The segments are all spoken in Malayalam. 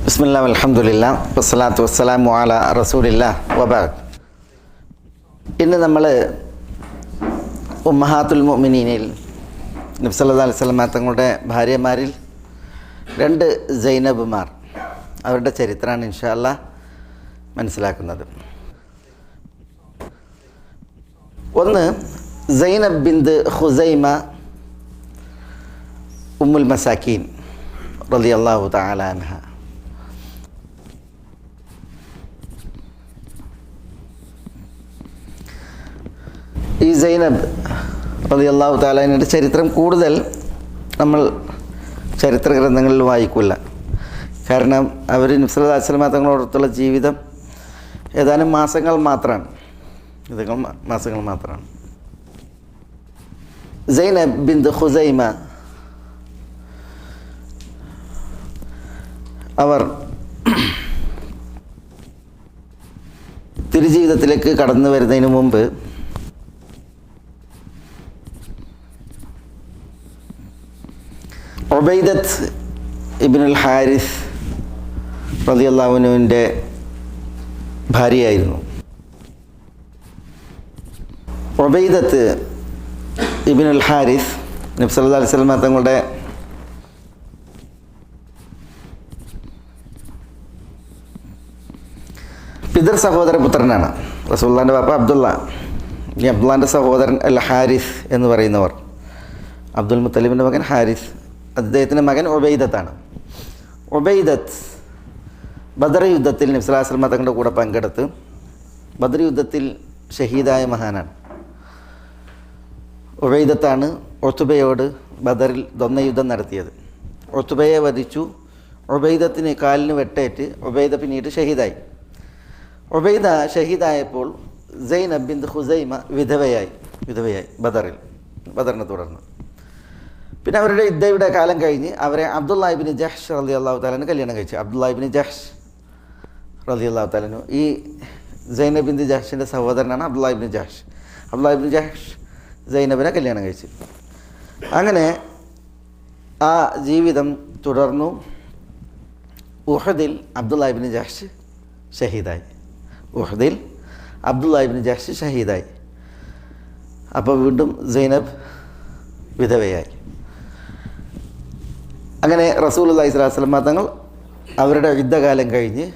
ബിസ്മില്ലാ അൽഹംദുലില്ലാ വസ്സലാത്തു വസ്സലാമു അലാ റസൂലില്ലാ വബഅദ്. ഇന്ന് നമ്മൾ ഉമ്മഹാത്തുൽ മുഅ്മിനീനിൽ നബി സല്ലല്ലാഹു അലൈഹി വസല്ലം തങ്ങളുടെ ഭാര്യമാരിൽ 2 സൈനബുമാർ അവരുടെ ചരിത്രമാണ് ഇൻഷാ അല്ലാഹ് മനസ്സിലാക്കുന്നത്. ഒന്ന് സൈനബ് ബിന്ത് ഖുസൈമ ഉമ്മുൽ മസാക്കീൻ റളിയല്ലാഹു തആല അൻഹ. ഈ സൈനബ് റളിയല്ലാഹു തആല അൻഹയുടെ ചരിത്രം കൂടുതൽ നമ്മൾ ചരിത്ര ഗ്രന്ഥങ്ങളിൽ വായിക്കില്ല. കാരണം അവർ നബി സല്ലല്ലാഹു അലൈഹി വസല്ലം തങ്ങളോടൊത്തുള്ള ജീവിതം ഏതാനും മാസങ്ങൾ മാത്രമാണ്. സൈനബ് ബിന്ത് ഖുസൈമ അവർ തിരുജീവിതത്തിലേക്ക് കടന്നു വരുന്നതിന് മുമ്പ് ഉബൈദത്ത് ഇബ്നുൽ ഹാരിസ് റളിയല്ലാഹു അൻഹുവിൻ്റെ ഭാര്യയായിരുന്നു. ഉബൈദത്ത് ഇബ്നുൽ ഹാരിസ് നബി സല്ലല്ലാഹു അലൈഹി വസല്ലം തങ്ങളുടെ പിതൃ സഹോദര പുത്രനാണ്. റസൂലുള്ളാഹിൻ്റെ പാപ്പ അബ്ദുള്ള, ഈ അബ്ദുള്ളാൻ്റെ സഹോദരൻ അൽ ഹാരിസ് എന്ന് പറയുന്നവർ, അബ്ദുൽ മുത്തലിബിൻ്റെ മകൻ ഹാരിസ്, അദ്ദേഹത്തിൻ്റെ മകൻ ഉബൈദത്താണ്. ഉബൈദത്ത് ബദർ യുദ്ധത്തിൽ നബി സല്ലല്ലാഹു അലൈഹി വസല്ലം തങ്ങളുടെ കൂടെ പങ്കെടുത്ത് ബദർ യുദ്ധത്തിൽ ഷഹീദായ മഹാനാണ്. ഉബൈദത്താണ് ഉത്ബയോട് ബദറിൽ യുദ്ധം നടത്തിയത്. ഉത്ബയെ വധിച്ചു. ഉബൈദത്തിന് കാലിന് വെട്ടേറ്റ് ഉബൈദ പിന്നീട് ഷഹീദായി. ഉബൈദ ഷഹീദായപ്പോൾ സൈനബ് ബിന്ത് ഖുസൈമ വിധവയായി ബദറിനെ തുടർന്ന്. പിന്നെ അവരുടെ ഇദ്ദയുടെ കാലം കഴിഞ്ഞ് അവരെ അബ്ദുള്ള ഇബ്നു ജഹ്ഷ് റളിയല്ലാഹു തആല കല്യാണം കഴിച്ചു. അബ്ദുള്ള ഇബ്നു ജഹ്ഷ് റളിയല്ലാഹു തആല ഈ സൈനബ് ബിന്ത് ജഹ്ഷിൻ്റെ സഹോദരനാണ് അബ്ദുള്ള ഇബ്നു ജഹ്ഷ്. അബ്ദുള്ള ഇബ്നു ജഹ്ഷ് സൈനബിനെ കല്യാണം കഴിച്ചു. അങ്ങനെ ആ ജീവിതം തുടർന്നു. ഉഹദിൽ അബ്ദുള്ള ഇബ്നു ജഹ്ഷ് ഷഹീദായി. അപ്പോൾ വീണ്ടും സൈനബ് വിധവയായി. അങ്ങനെ റസൂലുള്ളാഹി സ്വല്ലല്ലാഹു അലൈഹി വസല്ലം തങ്ങൾ അവരുടെ യുദ്ധകാലം കഴിഞ്ഞ്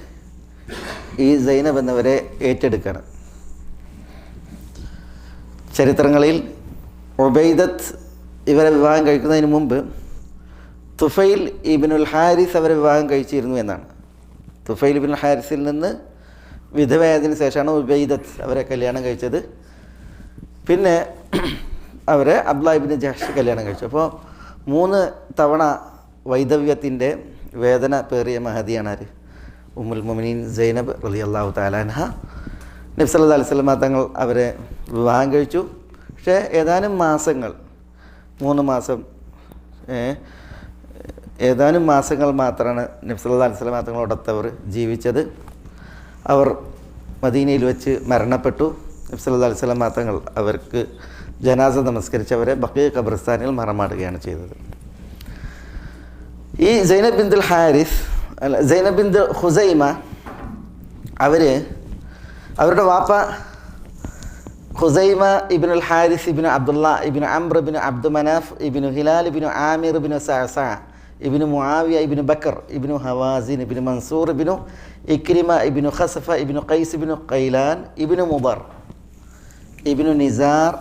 ഈ സൈനബ് എന്നവരെ ഏറ്റെടുക്കണം. ചരിത്രങ്ങളിൽ ഉബൈദത്ത് ഇവരെ വിവാഹം കഴിക്കുന്നതിന് മുമ്പ് തുഫൈൽ ഇബ്നുൽ ഹാരിസ് അവരെ വിവാഹം കഴിച്ചിരുന്നു എന്നാണ്. തുഫൈൽ ഇബ്നുൽ ഹാരിസിൽ നിന്ന് വിധവയായതിനു ശേഷമാണ് ഉബൈദത്ത് അവരെ കല്യാണം കഴിച്ചത്. പിന്നെ അവരെ അബ്ദുള്ള ഇബ്നു ജഹ്ഷ് കല്യാണം കഴിച്ചു. അപ്പോൾ 3 തവണ വൈധവ്യത്തിൻ്റെ വേദന പേറിയ മഹദിയാണ് ആര്? ഉമ്മുൽ മുഅ്മിനീൻ സൈനബ് റളിയല്ലാഹു തആല അൻഹ. നബി സല്ലല്ലാഹു അലൈഹി വസല്ലം തങ്ങൾ അവരെ വിവാഹം കഴിച്ചു. പക്ഷേ ഏതാനും മാസങ്ങൾ, 3 മാസം, ഏതാനും മാസങ്ങൾ മാത്രമാണ് നബി സല്ലല്ലാഹു അലൈഹി വസല്ലം തങ്ങളോടൊത്തവർ ജീവിച്ചത്. അവർ മദീനയിൽ വെച്ച് മരണപ്പെട്ടു. നബി സല്ലല്ലാഹു അലൈഹി വസല്ലം തങ്ങൾ അവർക്ക് ജനാസ നമസ്കരിച്ചവരെ ബഖീ ഖബർസ്ഥാനിൽ മറമാടുകയാണ് ചെയ്തത്. ഈ സൈനബ് ബിന്ത് ഖുസൈമ അവരുടെ വാപ്പ ഖുസൈമ ഇബ്നുൽ ഹാരിസ് ഇബ്നു അബ്ദുള്ള ഇബ്നു അംർ ഇബ്നു അബ്ദു മനാഫ് ഇബ്നു ഹിലാൽ ഇബ്നു ആമിർ ഇബ്നു സഅസഅ ഇബ്നു മുആവിയ ഇബ്നു ബക്കർ ഇബ്നു ഹവാസിൻ ഇബ്നു മൻസൂർ ഇബ്നു ഇക്രിമ ഇബ്നു ഖസഫ ഇബ്നു ഖൈസ് ഇബ്നു ഖൈലാൻ ഇബ്നു മുദർ ഇബ്നു നിസാർ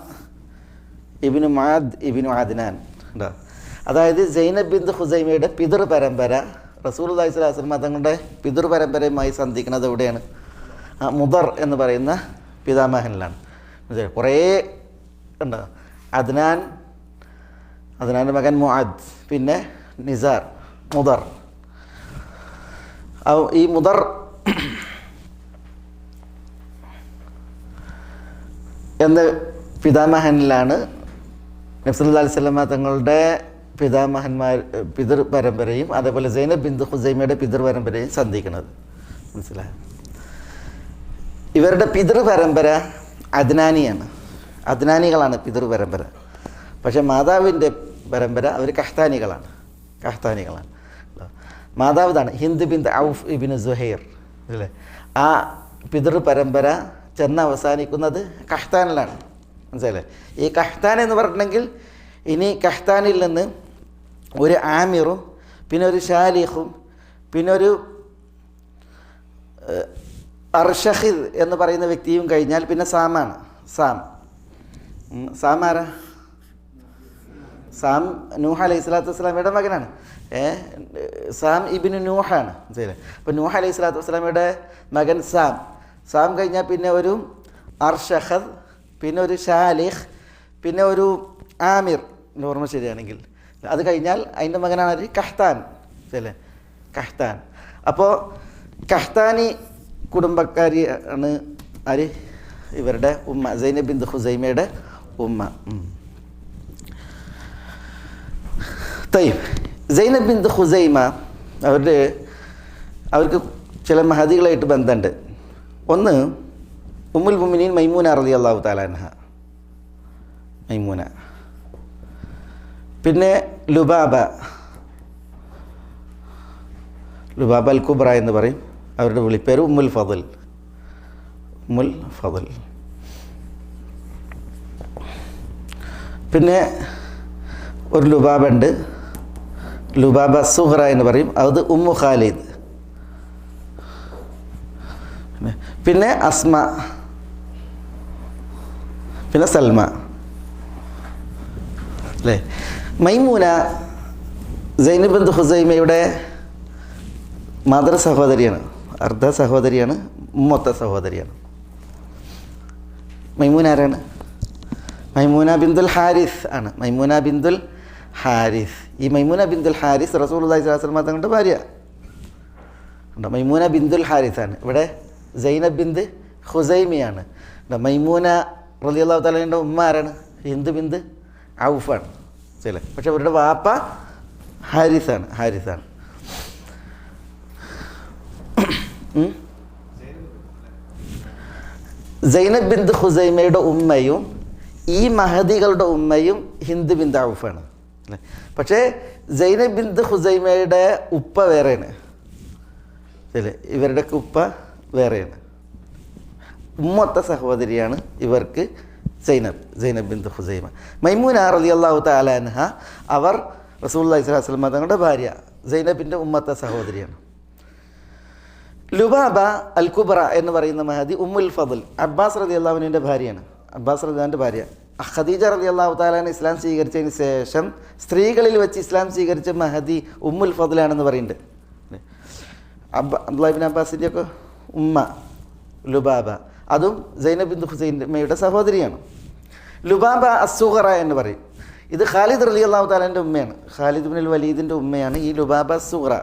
ഇബ്നു മുഅദ് ഇബ്നു അദ്നാൻ. അതായത് സൈനബ് ബിന്ത് ഖുസൈമയുടെ പിതൃ പരമ്പര റസൂലുള്ളാഹി സ്വല്ലല്ലാഹു അലൈഹി വസല്ലം തങ്ങളുടെ പിതൃ പരമ്പരയുമായി സന്ധിക്കുന്നത് എവിടെയാണ്? മുദർ എന്ന് പറയുന്ന പിതാമഹനിലാണ്. കുറേ ഉണ്ട്. അദ്നാൻ്റെ മകൻ മുഅദ്, പിന്നെ നിസാർ, മുദർ. ഈ മുദർ എന്ന പിതാമഹനിലാണ് നബി സല്ലല്ലാഹു അലൈഹി വസല്ലം തങ്ങളുടെ പിതൃ പരമ്പരയും അതേപോലെ സൈനബ് ബിന്ത് ഖുസൈമയുടെ പിതൃ പരമ്പരയും സന്ധിക്കുന്നത്. മനസ്സിലായോ? ഇവരുടെ പിതൃ പരമ്പര അദ്നാനിയാണ്. അദ്നാനികളാണ് പിതൃ പരമ്പര. പക്ഷേ മാതാവിൻ്റെ പരമ്പര അവർ കഹ്താനികളാണ്. മാതാവിതാണ് ഹിന്ദ് ബിന്ത് ഔഫ് ഇബ്നു സുഹൈർ അല്ലേ. ആ പിതൃ പരമ്പര ചെന്ന് അവസാനിക്കുന്നത് കഹ്താനിലാണ്. മനസ്സിലല്ലേ? ഈ കഹ്താൻ എന്ന് പറഞ്ഞിട്ടുണ്ടെങ്കിൽ ഇനി കഹ്താനിൽ നിന്ന് ഒരു ആമിറും പിന്നെ ഒരു ഷാലിഖും പിന്നെ ഒരു അർഷഹിദ് എന്ന് പറയുന്ന വ്യക്തിയും കഴിഞ്ഞാൽ പിന്നെ സാമാണ്. സാം ആരാ? സാം നൂഹ് അലൈഹി സ്വലാത്തു വസ്സലാമയുടെ മകനാണ്. സാം ഇബ്നു നൂഹാണ്. മനസ്സിലായില്ലേ? അപ്പോൾ നൂഹ് അലൈഹി സ്വലാത്തു വസ്സലാമയുടെ മകൻ സാം കഴിഞ്ഞാൽ പിന്നെ ഒരു അർഷഹദ്, പിന്നെ ഒരു ഷാലിഖ്, പിന്നെ ഒരു ആമിർ, ഓർമ്മ ശരിയാണെങ്കിൽ. അത് കഴിഞ്ഞാൽ അതിൻ്റെ മകനാണ് ഒരു കഹ്താൻ. ശരിയല്ലേ? കഹ്താൻ. അപ്പോൾ കഹ്താനി കുടുംബക്കാരി ആണ് ആര്? ഇവരുടെ ഉമ്മ സൈനബ് ബിന്ത് ഖുസൈമയുടെ ഉമ്മ. സൈനബ് ബിന്ത് ഖുസൈമ അവർക്ക് ചില മഹദികളായിട്ട് ബന്ധമുണ്ട്. ഒന്ന് ഉമ്മുൽ മുഅ്മിനീൻ മൈമൂന റളിയല്ലാഹു തആല അൻഹ, മൈമൂന. പിന്നെ ലുബാബ അൽ കുബ്ര എന്ന് പറയും. അവരുടെ വിളിപ്പേര് ഉമ്മുൽ ഫضൽ. പിന്നെ ഒരു ലുബാബ ഉണ്ട്, ലുബാബ സുഹ്റ എന്ന് പറയും. അത് ഉമ്മു ഖാലിദ്. പിന്നെ അസ്മ, പിന്നെ സൽമ അല്ലേ. മൈമൂന സൈനബ് ബിന്ത് ഖുസൈമയുടെ മാതൃ സഹോദരിയാണ്, അർദ്ധ സഹോദരിയാണ്, മൊത്ത സഹോദരിയാണ്. മൈമൂന ആരാണ്? മൈമൂന ബിന്തുൽ ഹാരിസ് ആണ്. മൈമൂന ബിന്തുൽ ഹാരിസ്. ഈ മൈമൂന ബിന്തുൽ ഹാരിസ് റസൂലുള്ളാഹി സ്വല്ലല്ലാഹു അലൈഹി വസല്ലം തങ്ങളുടെ ഭാര്യ. മൈമൂന ബിന്തുൽ ഹാരിസ് ആണ്. ഇവിടെ സൈനബ് ബിന്ത് ഖുസൈമയാണ്. മൈമൂന റളിയല്ലാഹു തആലയുടെ ഉമ്മ ആരാണ്? ഹിന്ദ് ബിന്ത് ഔഫാണ്. ചില പക്ഷെ അവരുടെ വാപ്പ ഹാരിസാണ്. സൈനബ് ബിന്ത് ഖുസൈമയുടെ ഉമ്മയും ഈ മഹദികളുടെ ഉമ്മയും ഹിന്ദ് ബിന്ത് ഔഫാണ് അല്ലേ. പക്ഷേ സൈനബ് ബിന്ത് ഖുസൈമയുടെ ഉപ്പ വേറെയാണ് അല്ലേ, ഇവരുടെ ഉപ്പ വേറെയാണ്. ഉമ്മത്ത സഹോദരിയാണ് ഇവർക്ക് സൈനബ് ബിന്ത് ഖുസൈമ. മൈമൂന റളിയല്ലാഹു തആല അൻഹ അവർ റസൂലുള്ളാഹി സ്വല്ലല്ലാഹു അലൈഹി വസല്ലം തങ്ങളുടെ ഭാര്യ, സൈനബിൻ്റെ ഉമ്മത്ത സഹോദരിയാണ്. ലുബാബ അൽ കുബ്ര എന്ന് പറയുന്ന മഹദി ഉമ്മുൽ ഫضൽ അബ്ബാസ് റളിയല്ലാഹു അൻഹുവിൻ്റെ ഭാര്യയാണ്. അബ്ബാസ് റളിയല്ലാഹുവിൻ്റെ ഭാര്യ ഖദീജ റളിയല്ലാഹു തആല ഇസ്ലാം സ്വീകരിച്ചതിന് ശേഷം സ്ത്രീകളിൽ വെച്ച് ഇസ്ലാം സ്വീകരിച്ച മഹദി ഉമ്മുൽ ഫضലാണെന്ന് പറയുന്നുണ്ട്. അബ്ദുല്ലാഹി ഇബ്നു അബ്ബാസിൻ്റെയൊക്കെ ഉമ്മ ലുബാബ, അതും സൈനബ് ബിന്ത് ഖുസൈമയുടെ സഹോദരിയാണ്. ലുബാബ അസ്സുഗറ എന്ന് പറയും. ഇത് ഖാലിദ് റളിയല്ലാഹു തആലയുടെ ഉമ്മയാണ്. ഖാലിദ് ഇബ്നുൽ വലീദിൻ്റെ ഉമ്മയാണ് ഈ ലുബാബ അസ്സുഗറ.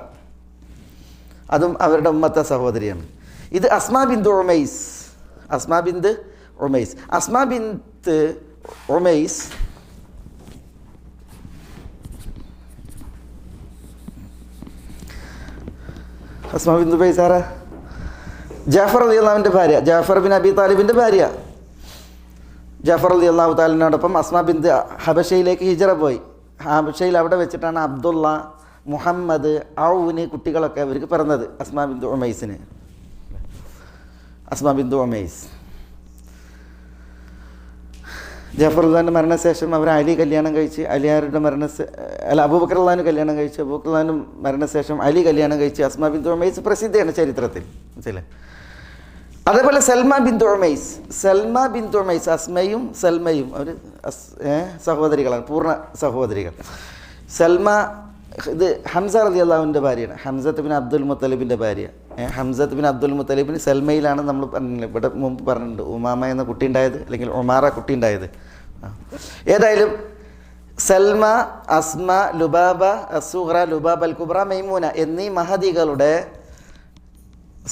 അതും അവരുടെ ഉമ്മത്തെ സഹോദരിയാണ്. ഇത് അസ്മാ ബിന്ത് ഉമൈസ്. അസ്മാ ബിന്ത് ഉമൈസ് ആരാ? ജാഫർ റളിയല്ലാഹുവിൻ്റെ ഭാര്യ, ജാഫർ ബിൻ അബി താലിബിൻ്റെ ഭാര്യ. ജാഫർ റളിയല്ലാഹു തആലയോടൊപ്പം അസ്മാ ബിന്ത് ഹബശയിലേക്ക് ഹിജറ പോയി. ഹബശയിൽ അവിടെ വെച്ചിട്ടാണ് അബ്ദുള്ള, മുഹമ്മദ്, ഔന് കുട്ടികളൊക്കെ അവർക്ക് പിറന്നത്. അസ്മാ ബിന്ത് ഉമൈസ്. ജാഫർ റളിയല്ലാഹുവിൻ്റെ മരണശേഷം അവർ അലി കല്യാണം കഴിച്ച്, അബൂബക്കർ റളിയല്ലാഹു കല്യാണം കഴിച്ച്, അബൂബക്കർ റളിയല്ലാഹു മരണശേഷം അലി കല്യാണം കഴിച്ച്. അസ്മാ ബിന്ത് ഉമൈസ് പ്രസിദ്ധയാണ് ചരിത്രത്തിൽ. മനസ്സിലായി? അതേപോലെ സൽമ ബിന്ത് ഉമൈസ് അസ്മയും സൽമയും അവർ സഹോദരികളാണ്, പൂർണ്ണ സഹോദരികൾ. സൽമ ഇത് ഹംസ റളിയല്ലാഹുവിൻ്റെ ഭാര്യയാണ്. ഹംസത്ത് ബിൻ അബ്ദുൽ മുത്തലിബിൻ്റെ ഭാര്യ. ഹംസത്ത് ബിൻ അബ്ദുൽ മുത്തലിബിന് സൽമയിലാണ് നമ്മൾ പറഞ്ഞില്ല, ഇവിടെ മുമ്പ് പറഞ്ഞിട്ടുണ്ട്, ഉമാമ എന്ന കുട്ടി ഉണ്ടായത്, അല്ലെങ്കിൽ ഉമാറ കുട്ടി ഉണ്ടായത്. ഏതായാലും സൽമ, അസ്മ, ലുബാബ അസ്സുഗ്ര, ലുബാബ അൽ കുബ്ര, മൈമൂന എന്നീ മഹദികളുടെ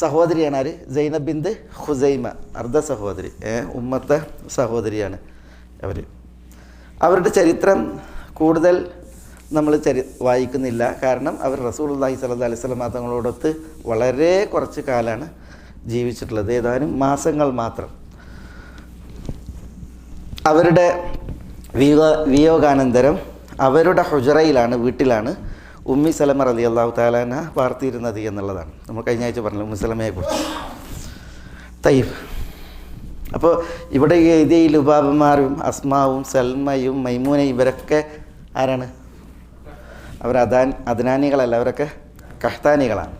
സഹോദരിയാണ് ആര്? സൈനബ് ബിന്ത് ഖുസൈമ, അർദ്ധ സഹോദരി, ഉമ്മത്തെ സഹോദരിയാണ് അവർ. അവരുടെ ചരിത്രം കൂടുതൽ നമ്മൾ വായിക്കുന്നില്ല. കാരണം അവർ റസൂലുള്ളാഹി സ്വല്ലല്ലാഹു അലൈഹി വസല്ലം തങ്ങളോടൊത്ത് വളരെ കുറച്ച് കാലമാണ് ജീവിച്ചിട്ടുള്ളത്, ഏതാനും മാസങ്ങൾ മാത്രം. അവരുടെ വിയോഗാനന്തരം അവരുടെ ഹുജറയിലാണ്, വീട്ടിലാണ് ഉമ്മി സലമ റളിയല്ലാഹു തആല അൻഹ വാർത്തിയിരുന്നത് എന്നുള്ളതാണ്. നമ്മൾ കഴിഞ്ഞ ആഴ്ച പറഞ്ഞല്ലോ ഉമ്മി സലമയെക്കുറിച്ച്. തയ്യിബ്. അപ്പോൾ ഇവിടെ എഴുതിയ ഈ ലുബാബമാരും അസ്മാവും സൽമയും മൈമൂനയും ഇവരൊക്കെ ആരാണ്? അവർ അദ്നാനികളല്ല, അവരൊക്കെ കഹ്താനികളാണ്.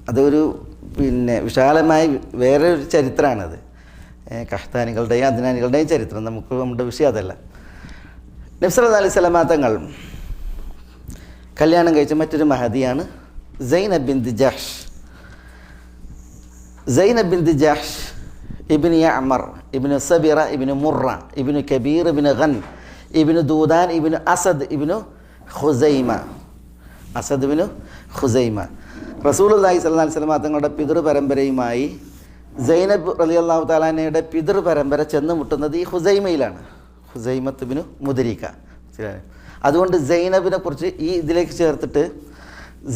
അതൊരു വിശാലമായ വേറൊരു ചരിത്രമാണത്. കഹ്താനികളുടെയും അദ്നാനികളുടെയും ചരിത്രം. നമ്മുടെ വിഷയം അതല്ല. നബി സല്ലല്ലാഹു അലൈഹി വസല്ലം തങ്ങൾ കല്യാണം കഴിച്ച മറ്റൊരു മഹദിയാണ് സൈനബ് ബിൻത് ജഹ്ഷ്. സൈനബ് ബിൻത് ജഹ്ഷ് ഇബ്നു യഅ്മർ ഇബ്നു സബിറ ഇബ്നു മുറ ഇബ്നു കബീർ ഇബ്നു ഗൻ ഇബ്നു ദൂദാൻ ഇബ്നു അസദ് ഇബ്നു ഖുസൈമ. അസദ് ഇബ്നു ഖുസൈമ. റസൂലുള്ളാഹി സ്വല്ലല്ലാഹു അലൈഹി വസല്ലം തങ്ങളുടെ പിതൃപരമ്പരയുമായി സൈനബ് റളിയല്ലാഹു തആല അൻഹയുടെ പിതൃപരമ്പര ചെന്ന് മുട്ടുന്നത് ഈ ഖുസൈമയിലാണ്. ഖുസൈമത്ത് ഇബ്നു മുദ്രിക. അതുകൊണ്ട് സൈനബിനെ കുറിച്ച് ഈ ഇതിലേക്ക് ചേർത്തിട്ട്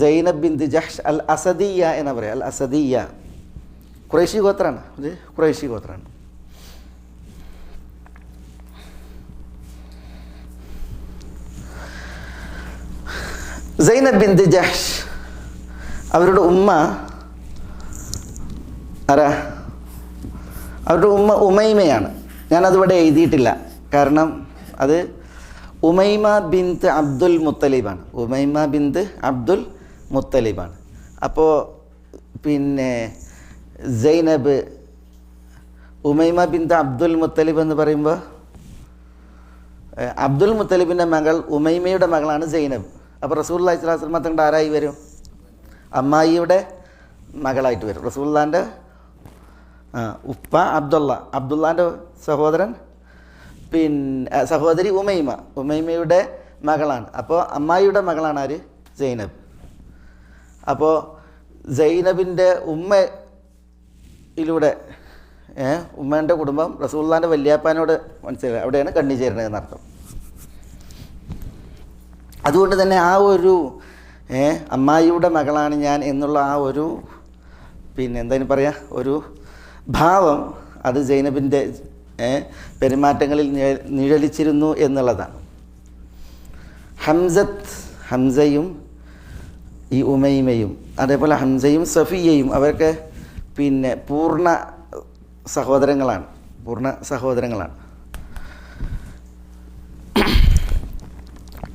സൈനബ് ബിൻത് ജഹ്ഷ് അൽ അസദിയ എന്ന് പറയാം. അൽ അസദിയ ഖുറൈശി ഗോത്രമാണ്. ഇത് ഖുറൈശി ഗോത്രമാണ്. സൈനബ് ബിൻത് ജഹ്ഷ് അവരുടെ ഉമ്മ ആരാ? അവരുടെ ഉമ്മ ഉമൈമയാണ്. ഞാനതിവിടെ എഴുതിയിട്ടില്ല, കാരണം അത് ഉമൈമ ബിൻത് അബ്ദുൽ മുത്തലിബാണ്. ഉമൈമ ബിൻത് അബ്ദുൽ മുത്തലിബാണ്. അപ്പോൾ സൈനബ് ഉമൈമ ബിൻത് അബ്ദുൽ മുത്തലിബ് എന്ന് പറയുമ്പോൾ അബ്ദുൽ മുത്തലിബിൻ്റെ മകൾ ഉമൈമയുടെ മകളാണ് സൈനബ്. അപ്പോൾ റസൂലുള്ളാഹി സ്വല്ലല്ലാഹു അലൈഹി വസല്ലം തങ്ങളുടെ ആരായി വരും? അമ്മായിയുടെ മകളായിട്ട് വരും. റസൂലുള്ളാഹിൻ്റെ ഉപ്പ അബ്ദുള്ളാൻ്റെ സഹോദരൻ സഹോദരി ഉമൈമയുടെ മകളാണ്. അപ്പോൾ അമ്മായിയുടെ മകളാണ് ആര്? സൈനബ്. അപ്പോൾ സൈനബിൻ്റെ ഉമ്മയിലൂടെ ഉമ്മേൻ്റെ കുടുംബം റസൂലുള്ളാഹിൻ്റെ വല്യാപ്പാനോട് മനസ്സിലായി, അവിടെയാണ് കണ്ണി ചേരുന്നത് എന്നർത്ഥം. അതുകൊണ്ട് തന്നെ ആ ഒരു അമ്മായിയുടെ മകളാണ് ഞാൻ എന്നുള്ള ആ ഒരു എന്തായാലും പറയുക ഒരു ഭാവം അത് സൈനബിൻ്റെ പെരുമാറ്റങ്ങളിൽ നിഴലിച്ചിരുന്നു എന്നുള്ളതാണ്. ഹംസയും ഈ ഉമൈമയും അതേപോലെ ഹംസയും സഫിയയും അവരൊക്കെ പൂർണ്ണ സഹോദരങ്ങളാണ്.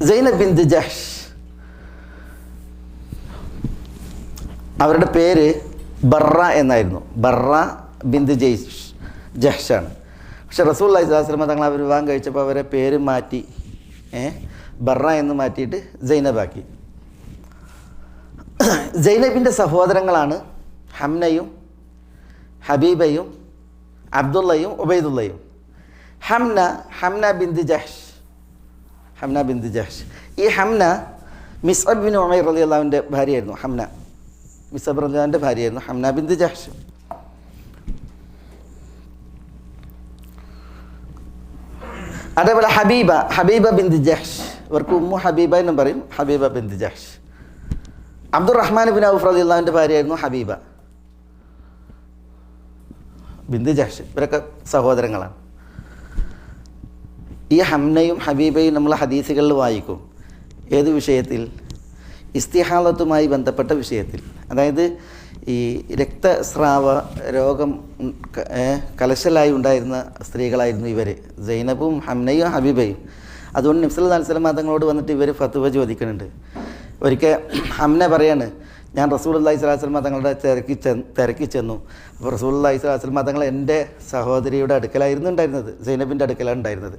സൈനബ് ബിൻത് ജഹ്ഷ് അവരുടെ പേര് ബറ എന്നായിരുന്നു. ബറ ബിൻത് ജഹ്ഷാണ്. പക്ഷെ റസൂലുള്ളാഹി സ്വല്ലല്ലാഹു അലൈഹി വസല്ലം തങ്ങൾ അവർ വിവാഹം കഴിച്ചപ്പോൾ അവരെ പേര് മാറ്റി ബറ എന്ന് മാറ്റിയിട്ട് സൈനബാക്കി. സൈനബിൻ്റെ സഹോദരങ്ങളാണ് ഹംനയും ഹബീബയും അബ്ദുള്ളയും ഉബൈദുള്ളയും. ഹംന ബിൻത് ജഹ്ഷ്. ഈ ഹംന മിസ്അബ് ബിൻ ഉമൈർ റളിയല്ലാഹുവിൻ്റെ ഭാര്യയായിരുന്നു. മിസ്അബ് റളിയല്ലാഹുവിൻ്റെ ഭാര്യയായിരുന്നു ഹംന ബിൻത് ജഹ്ഷ്. അതേപോലെ ഹബീബ ബിൻത് ജഹ്ഷ്, ഇവർക്ക് ഉമ്മു ഹബീബ എന്നും പറയും. ഹബീബ ബിൻത് ജഹ്ഷ്. അബ്ദുറഹ്മാൻ ബിൻ ഔഫ് റളിയല്ലാഹുവിൻ്റെ ഭാര്യയായിരുന്നു ഹബീബ ബിൻത് ജഹ്ഷ്. ഇവരൊക്കെ സഹോദരങ്ങളാണ്. ഈ ഹംനയും ഹബീബയും നമ്മൾ ഹദീസുകളിൽ വായിക്കും. ഏത് വിഷയത്തിൽ? ഇസ്തിഹാലത്തുമായി ബന്ധപ്പെട്ട വിഷയത്തിൽ. അതായത് ഈ രക്തസ്രാവ രോഗം കലശലായി ഉണ്ടായിരുന്ന സ്ത്രീകളായിരുന്നു ഇവർ, സൈനബും ഹംനയും ഹബീബയും. അതുകൊണ്ട് നബി സല്ലല്ലാഹു അലൈഹി വസല്ലം തങ്ങളോട് വന്നിട്ട് ഇവർ ഫത്വ ചോദിക്കുന്നുണ്ട്. ഒരിക്കൽ ഹംന പറയാണ്, ഞാൻ റസൂലുള്ളാഹി സ്വല്ലല്ലാഹു അലൈഹി വസല്ലം തങ്ങളുടെ തിരക്കി ചെന്നു. അപ്പോൾ റസൂലുള്ളാഹി സ്വല്ലല്ലാഹു അലൈഹി വസല്ലം തങ്ങൾ എൻ്റെ സഹോദരിയുടെ അടുക്കലായിരുന്നു ഉണ്ടായിരുന്നത്, സൈനബിൻ്റെ അടുക്കലാണ് ഉണ്ടായിരുന്നത്.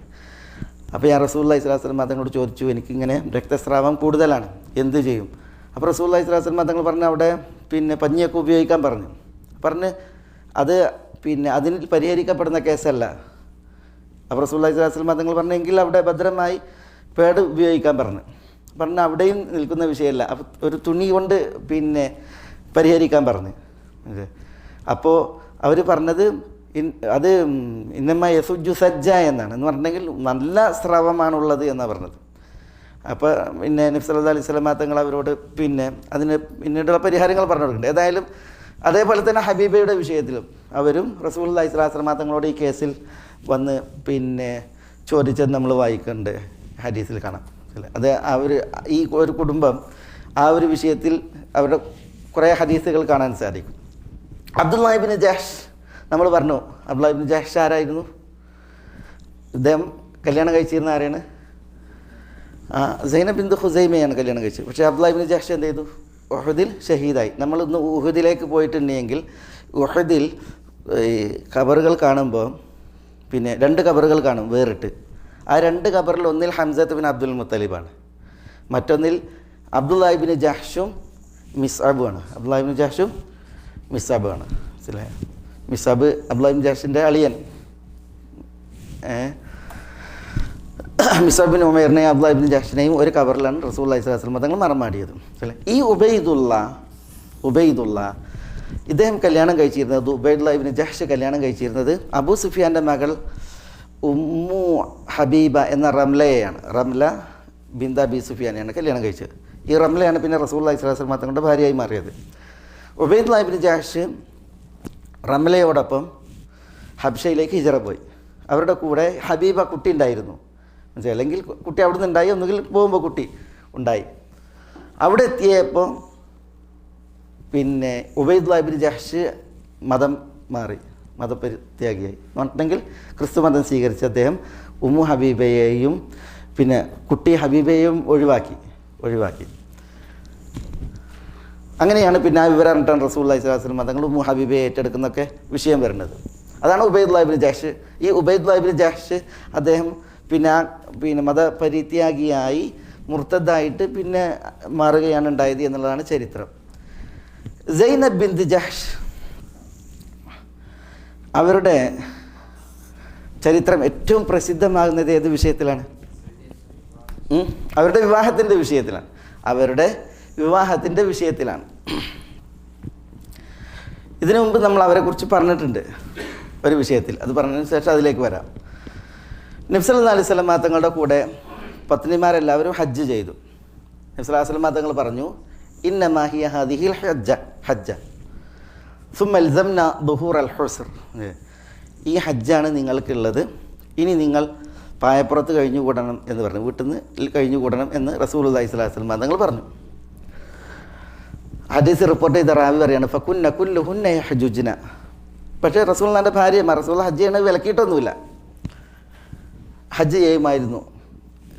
അപ്പോൾ ഞാൻ റസൂലുള്ളാഹി സ്വല്ലല്ലാഹു അലൈഹി വസല്ലം തങ്ങളോട് ചോദിച്ചു, എനിക്കിങ്ങനെ രക്തസ്രാവം കൂടുതലാണ്, എന്ത് ചെയ്യും? അപ്പോൾ റസൂലുള്ളാഹി സ്വല്ലല്ലാഹു അലൈഹി വസല്ലം തങ്ങൾ പറഞ്ഞു, അവിടെ പഞ്ഞിയൊക്കെ ഉപയോഗിക്കാൻ പറഞ്ഞ് അത് അതിന് പരിഹരിക്കപ്പെടുന്ന കേസല്ല. അപ്പോൾ റസൂലുള്ളാഹി സ്വല്ലല്ലാഹു അലൈഹി വസല്ലം തങ്ങൾ പറഞ്ഞെങ്കിൽ അവിടെ ഭദ്രമായി പേട് ഉപയോഗിക്കാൻ പറഞ്ഞ് അവിടെയും നിൽക്കുന്ന വിഷയമല്ല. അപ്പോൾ ഒരു തുണി കൊണ്ട് പരിഹരിക്കാൻ പറഞ്ഞ്. അപ്പോൾ അവർ പറഞ്ഞത് അത് ഇന്നമ്മ യസുജു സജ്ജ എന്നാണ്. എന്ന് പറഞ്ഞെങ്കിൽ നല്ല സ്രവമാണുള്ളത് എന്നാണ് പറഞ്ഞത്. അപ്പോൾ നബി സല്ലല്ലാഹു അലൈഹി വസല്ലം തങ്ങൾ അവരോട് അതിന് പിന്നീടുള്ള പരിഹാരങ്ങൾ പറഞ്ഞു കൊടുക്കുന്നുണ്ട്. ഏതായാലും അതേപോലെ തന്നെ ഹബീബയുടെ വിഷയത്തിലും അവരും റസൂലുള്ളാഹി സ്വല്ലല്ലാഹു അലൈഹി വസല്ലം തങ്ങളോട് ഈ കേസിൽ വന്ന് ചോദിച്ചത് നമ്മൾ വായിക്കുന്നുണ്ട്, ഹദീസിൽ കാണാം. അത് ഈ ഒരു കുടുംബം ആ ഒരു വിഷയത്തിൽ അവരുടെ കുറേ ഹദീസുകൾ കാണാൻ സാധിക്കും. അബ്ദുല്ലാഹ് ഇബ്നു ജഹ്ഷ് നമ്മൾ പറഞ്ഞു. അബ്ദുല്ലാഹ് ഇബ്നു ജഹ്ഷ് ആരായിരുന്നു? ഇദ്ദേഹം കല്യാണം കഴിച്ചിരുന്ന ആരാണ്? സൈനബ് ബിന്ത് ഖുസൈമയാണ് കല്യാണം കഴിച്ചത്. പക്ഷേ അബ്ദുല്ലാഹ് ഇബ്നു ജഹ്ഷ് എന്ത് ചെയ്തു? ഉഹദിൽ ഷഹീദായി. നമ്മളിന്ന് ഉഹദിലേക്ക് പോയിട്ടുണ്ടെങ്കിൽ ഉഹദിൽ ഈ ഖബറുകൾ കാണുമ്പോൾ പിന്നെ 2 ഖബറുകൾ കാണും വേറിട്ട്. ആ 2 ഖബറിൽ ഒന്നിൽ ഹംസത്ത് ബിൻ അബ്ദുൽ മുത്തലിബാണ്, മറ്റൊന്നിൽ അബ്ദുല്ലാഹ് ഇബ്നു ജഹ്ഷും മിസ്അബുമാണ്. അബ്ദുല്ലാഹ് ഇബ്നു ജഹ്ഷും മിസ്അബുമാണ്. മനസ്സിലായോ? മിസ്അബ് അബ്ദുല്ലാഹ് ഇബ്നു ജഹ്ഷിൻ്റെ അളിയൻ. മിസ്അബ് ബിൻ ഉമൈറിനെയും അബ്ദുല്ലാഹ് ഇബ്നു ജഹ്ഷിനെയും ഒരു ഖബറിലാണ് റസൂലുള്ളാഹി സ്വല്ലല്ലാഹു അലൈഹി വസല്ലം തങ്ങൾ മറമാടിയത്. ഈ ഉബൈദുള്ള ഇദ്ദേഹം കല്യാണം കഴിച്ചിരുന്നത്, ഉബൈദുല്ലാഹ് ഇബ്നു ജഹ്ഷ് കല്യാണം കഴിച്ചിരുന്നത് അബൂ സുഫിയാൻ്റെ മകൾ ഉമ്മു ഹബീബ എന്ന റംലയെയാണ്. റംല ബിന്ത് അബി സുഫിയാനെയാണ് കല്യാണം കഴിച്ചത്. ഈ റംലയാണ് പിന്നെ റസൂലുള്ളാഹി സ്വല്ലല്ലാഹു അലൈഹി വസല്ലം തങ്ങളുടെ ഭാര്യയായി മാറിയത്. ഉബൈദുല്ലാഹ് ഇബ്നു ജഹ്ഷ് റംലയോടൊപ്പം ഹബ്ഷയിലേക്ക് ഹിജറ പോയി. അവരുടെ കൂടെ ഹബീബ കുട്ടി ഉണ്ടായിരുന്നു. മനസ്സിലായി? അല്ലെങ്കിൽ കുട്ടി അവിടെ നിന്ന് ഉണ്ടായി, ഒന്നുകിൽ പോകുമ്പോൾ കുട്ടി ഉണ്ടായി. അവിടെ എത്തിയപ്പോൾ പിന്നെ ഉബൈദുല്ലാഹ് ഇബ്നു ജഹ്ഷ് മതം മാറി, മതപരിത്യാഗിയായി. എന്നുണ്ടെങ്കിൽ ക്രിസ്തു മതം സ്വീകരിച്ച അദ്ദേഹം ഉമ്മു ഹബീബയെയും പിന്നെ കുട്ടി ഹബീബയെയും ഒഴിവാക്കി. അങ്ങനെയാണ് പിന്നെ ആ വിവരം അറിഞ്ഞിട്ടാണ് റസൂലുള്ളാഹി സ്വല്ലല്ലാഹു അലൈഹി വസല്ലം തങ്ങൾ ഉമ്മു ഹബീബയെ ഏറ്റെടുക്കുന്നൊക്കെ വിഷയം വരുന്നത്. അതാണ് ഉബൈദുല്ലാഹ് ഇബ്നു ജഹ്ഷ്. ഈ ഉബൈദുല്ലാഹ് ഇബ്നു ജഹ്ഷ് അദ്ദേഹം പിന്നെ മതപരിത്യാഗിയായി മുർത്തദായിട്ട് പിന്നെ മാറുകയാണ് ഉണ്ടായത് എന്നുള്ളതാണ് ചരിത്രം. സൈനബ് ബിന്ത് ജഹ്ഷ് അവരുടെ ചരിത്രം ഏറ്റവും പ്രസിദ്ധമാകുന്നത് ഏത് വിഷയത്തിലാണ്? അവരുടെ വിവാഹത്തിൻ്റെ വിഷയത്തിലാണ്. ഇതിനു മുമ്പ് നമ്മൾ അവരെക്കുറിച്ച് പറഞ്ഞിട്ടുണ്ട് ഒരു വിഷയത്തിൽ. അത് പറഞ്ഞതിന് ശേഷം അതിലേക്ക് വരാം. നബി സല്ലല്ലാഹു അലൈഹി വസല്ലം തങ്ങളുടെ കൂടെ പത്നിമാരെല്ലാവരും ഹജ്ജ് ചെയ്തു. നബി സല്ലല്ലാഹു അലൈഹി വസല്ലം തങ്ങൾ പറഞ്ഞു, ഇന്നമാ ഹിയ ഹാദിഹിൽ ഹജ്ജ സുമ്മ അൽസംന ദുഹൂർ അൽ ഹുസ്ർ. ഈ ഹജ്ജാണ് നിങ്ങൾക്കുള്ളത്, ഇനി നിങ്ങൾ പായപ്പുറത്ത് കഴിഞ്ഞുകൂടണം എന്ന് പറഞ്ഞു, വീട്ടിൽ നിന്ന് കഴിഞ്ഞുകൂടണം എന്ന് റസൂലുള്ളാഹി സ്വല്ലല്ലാഹു അലൈഹി വസല്ലം തങ്ങൾ പറഞ്ഞു. ഹദീസ് റിപ്പോർട്ട് ചെയ്ത റാവി പറയാണ്, ഫകുന്ന കുല്ലുഹുന്ന യഹ്ജുജ്ന. പക്ഷേ റസൂലുള്ളാഹിൻ്റെ ഭാര്യമാർ റസൂലുള്ളാഹി ഹജ്ജ് ചെയ്യണത് വിലക്കിയിട്ടൊന്നുമില്ല, ഹജ്ജ് ചെയ്യുമായിരുന്നു.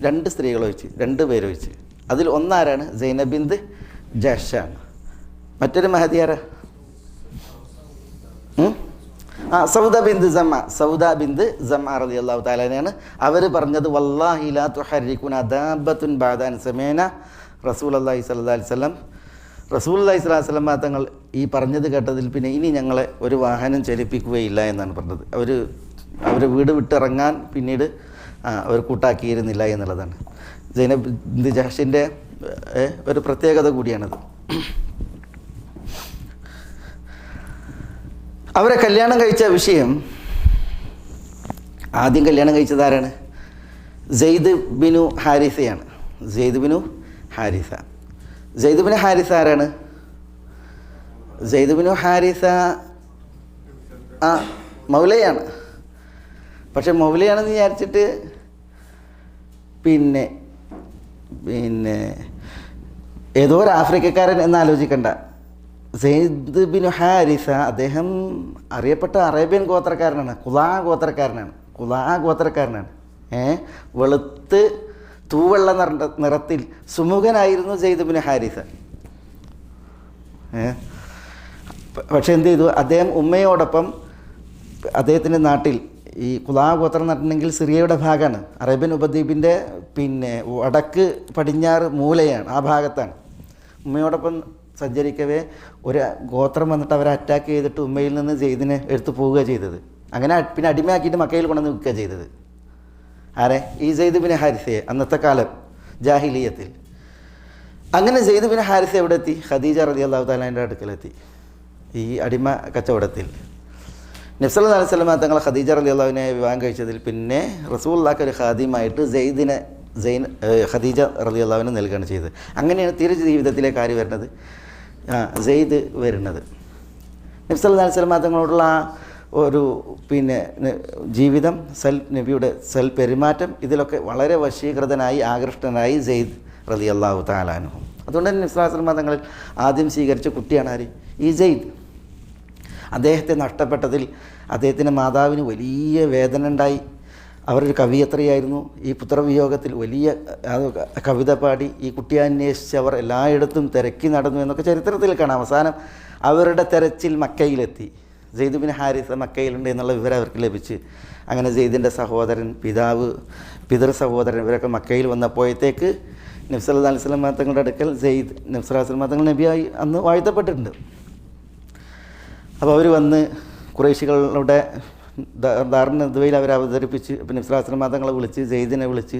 2 സ്ത്രീകളൊഴിച്ച് 2 പേരൊഴിച്ച്. അതിൽ ഒന്നാരാണ്? സൈനബ് ബിന്ത് ജഹ്ഷാണ്. മറ്റൊരു മഹദി ആരാ? സൗദ ബിന്ത് സമ്മ റളിയല്ലാഹു തആല അൻഹയാണ്. അവർ പറഞ്ഞത്, വല്ലാഹി ലാ തുഹർരികുന ദാബത്തുൻ ബഅദ അൻ സമീന റസൂലുള്ളാഹി സ്വല്ലല്ലാഹു അലൈഹി വസല്ലം. റസൂലുള്ളാഹി സ്വല്ലല്ലാഹു അലൈഹി വസല്ലം തങ്ങൾ ഈ പറഞ്ഞത് കേട്ടതിൽ പിന്നെ ഇനി ഞങ്ങളെ ഒരു വാഹനം ചലിപ്പിക്കുകയില്ല എന്നാണ് പറഞ്ഞത്. അവർ വീട് വിട്ടിറങ്ങാൻ പിന്നീട് അവർ കൂട്ടാക്കിയിരുന്നില്ല എന്നുള്ളതാണ്. സൈനബ് ബിന്ത് ജഹ്ഷിൻ്റെ ഒരു പ്രത്യേകത കൂടിയാണത്. അവരെ കല്യാണം കഴിച്ച വിഷയം, ആദ്യം കല്യാണം കഴിച്ചത് ആരാണ്? സെയ്ദ് ബിനു ഹാരിസയാണ്. സെയ്ദ് ബിനു ഹാരിസ ആരാണ്? സെയ്ദ് ബിനു ഹാരിസ മൗലയാണ്. പക്ഷെ മൗലയാണെന്ന് വിചാരിച്ചിട്ട് പിന്നെ ഏതോ ഒരു ആഫ്രിക്കക്കാരൻ എന്ന് ആലോചിക്കണ്ട. സെയ്ദ് ബിനു ഹാരിസ അദ്ദേഹം അറിയപ്പെട്ട അറേബ്യൻ ഗോത്രക്കാരനാണ്, ഖുദാ ഗോത്രക്കാരനാണ്. വെളുത്ത് തൂവെള്ള നിറത്തിൽ സുമുഖനായിരുന്നു സെയ്ദ് ബിനു ഹാരിസ. പക്ഷെ എന്ത് ചെയ്തു? അദ്ദേഹം ഉമ്മയോടൊപ്പം അദ്ദേഹത്തിൻ്റെ നാട്ടിൽ, ഈ ഖുദാ ഗോത്രം നടണമെങ്കിൽ സിറിയയുടെ ഭാഗമാണ്, അറേബ്യൻ ഉപദ്വീപിൻ്റെ വടക്ക് പടിഞ്ഞാറ് മൂലയാണ്, ആ ഭാഗത്താണ്. ഉമ്മയോടൊപ്പം സഞ്ചരിക്കവേ ഒരു ഗോത്രം വന്നിട്ട് അവരെ അറ്റാക്ക് ചെയ്തിട്ട് ഉമ്മയിൽ നിന്ന് സെയ്ദിനെ എടുത്തു പോവുക ചെയ്തത്. അങ്ങനെ പിന്നെ അടിമയാക്കിയിട്ട് മക്കയിൽ കൊണ്ടുവന്ന് വിൽക്കുക ചെയ്തത്. ആരെ? ഈ സെയ്ദ് ബിൻ ഹാരിസയെ, അന്നത്തെ കാലം ജാഹിലിയത്തിൽ. അങ്ങനെ സെയ്ദ് ബിൻ ഹാരിസ എവിടെ എത്തി? ഖദീജ റളിയല്ലാഹു തആലയുടെ അടുക്കലെത്തി. ഈ അടിമ കച്ചവടത്തിൽ നബി സല്ലല്ലാഹു അലൈഹി വസല്ലം തങ്ങൾ ഖദീജ റളിയല്ലാഹുവിനെ വിവാഹം കഴിച്ചതിൽ പിന്നെ റസൂലുള്ളാഹിക്ക് ഒരു ഖാദിമായിട്ട് ഖദീജ റളിയല്ലാഹുവിനെ നൽകുകയാണ് ചെയ്തത്. അങ്ങനെയാണ് തിരു ജീവിതത്തിലേക്ക് ആര് വരുന്നത്? സെയ്ദ് വരുന്നത്. നബി സല്ലല്ലാഹു അലൈഹി വസല്ലം തങ്ങളോടുള്ള ആ ഒരു പിന്നെ ജീവിതം, നബിയുടെ പെരുമാറ്റം, ഇതിലൊക്കെ വളരെ വശീകൃതനായി ആകൃഷ്ടനായി സെയ്ദ് റളിയല്ലാഹു തആല അൻഹു. അതുകൊണ്ട് തന്നെ നബി സ്വല്ലല്ലാഹു അലൈഹി വസല്ലം തങ്ങൾ ആദ്യം സ്വീകരിച്ച കുട്ടിയാണ് ആര്? ഈ സെയ്ദ്. അദ്ദേഹത്തെ നഷ്ടപ്പെട്ടതിൽ അദ്ദേഹത്തിൻ്റെ മാതാവിന് വലിയ വേദന ഉണ്ടായി. അവരൊരു കവിയത്രിയായിരുന്നു. ഈ പുത്രവിയോഗത്തിൽ വലിയ കവിത പാടി ഈ കുട്ടിയെ അന്വേഷിച്ച് അവർ എല്ലായിടത്തും തിരക്കി നടന്നു എന്നൊക്കെ ചരിത്രത്തിൽ കാണാം. അവസാനം അവരുടെ തെരച്ചിൽ മക്കയിലെത്തി. സെയ്ദ് ബിൻ ഹാരിസ മക്കയിലുണ്ട് എന്നുള്ള വിവരം അവർക്ക് ലഭിച്ച് അങ്ങനെ സെയ്ദിൻ്റെ സഹോദരൻ, പിതൃ സഹോദരൻ ഇവരൊക്കെ മക്കയിൽ വന്നപ്പോഴത്തേക്ക് നബി സല്ലല്ലാഹു അലൈഹി വസല്ലം തങ്ങളുടെ അടുക്കൽ സെയ്ദ് നബി സല്ലല്ലാഹു അലൈഹി വസല്ലം തങ്ങൾ നബിയായി അന്ന് വാഴ്ത്തപ്പെട്ടിട്ടുണ്ട്. അപ്പോൾ അവർ വന്ന് ഖുറൈശികളുടെ ദാറുന്നദ്വയിൽ അവർ അവതരിപ്പിച്ച് നബി സല്ലല്ലാഹു അലൈഹി വസല്ലം തങ്ങളെ വിളിച്ച് സെയ്ദിനെ വിളിച്ച്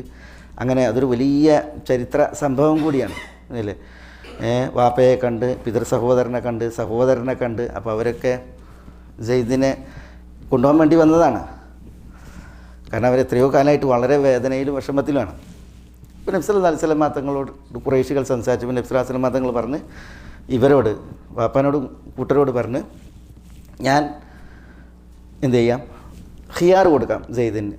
അങ്ങനെ അതൊരു വലിയ ചരിത്ര സംഭവം കൂടിയാണ് അല്ലേ. വാപ്പയെ കണ്ട്, പിതൃ സഹോദരനെ കണ്ട്, സഹോദരനെ കണ്ട്. അപ്പോൾ അവരൊക്കെ സെയ്ദിനെ കൊണ്ടുപോകാൻ വേണ്ടി വന്നതാണ്. കാരണം അവർ എത്രയോ കാലമായിട്ട് വളരെ വേദനയിലും വിഷമത്തിലുമാണ്. ഇപ്പോൾ നബി സല്ലല്ലാഹു അലൈഹി വസല്ലം തങ്ങളോട് ഖുറൈശികൾ സംസാരിച്ചപ്പോൾ നബി സല്ലല്ലാഹു അലൈഹി വസല്ലം തങ്ങൾ പറഞ്ഞ് ഇവരോട്, വാപ്പാനോടും കൂട്ടരോട് പറഞ്ഞ്, ഞാൻ എന്ത് ചെയ്യാം, ഖിയാർ കൊടുക്കാം സെയ്ദിന്.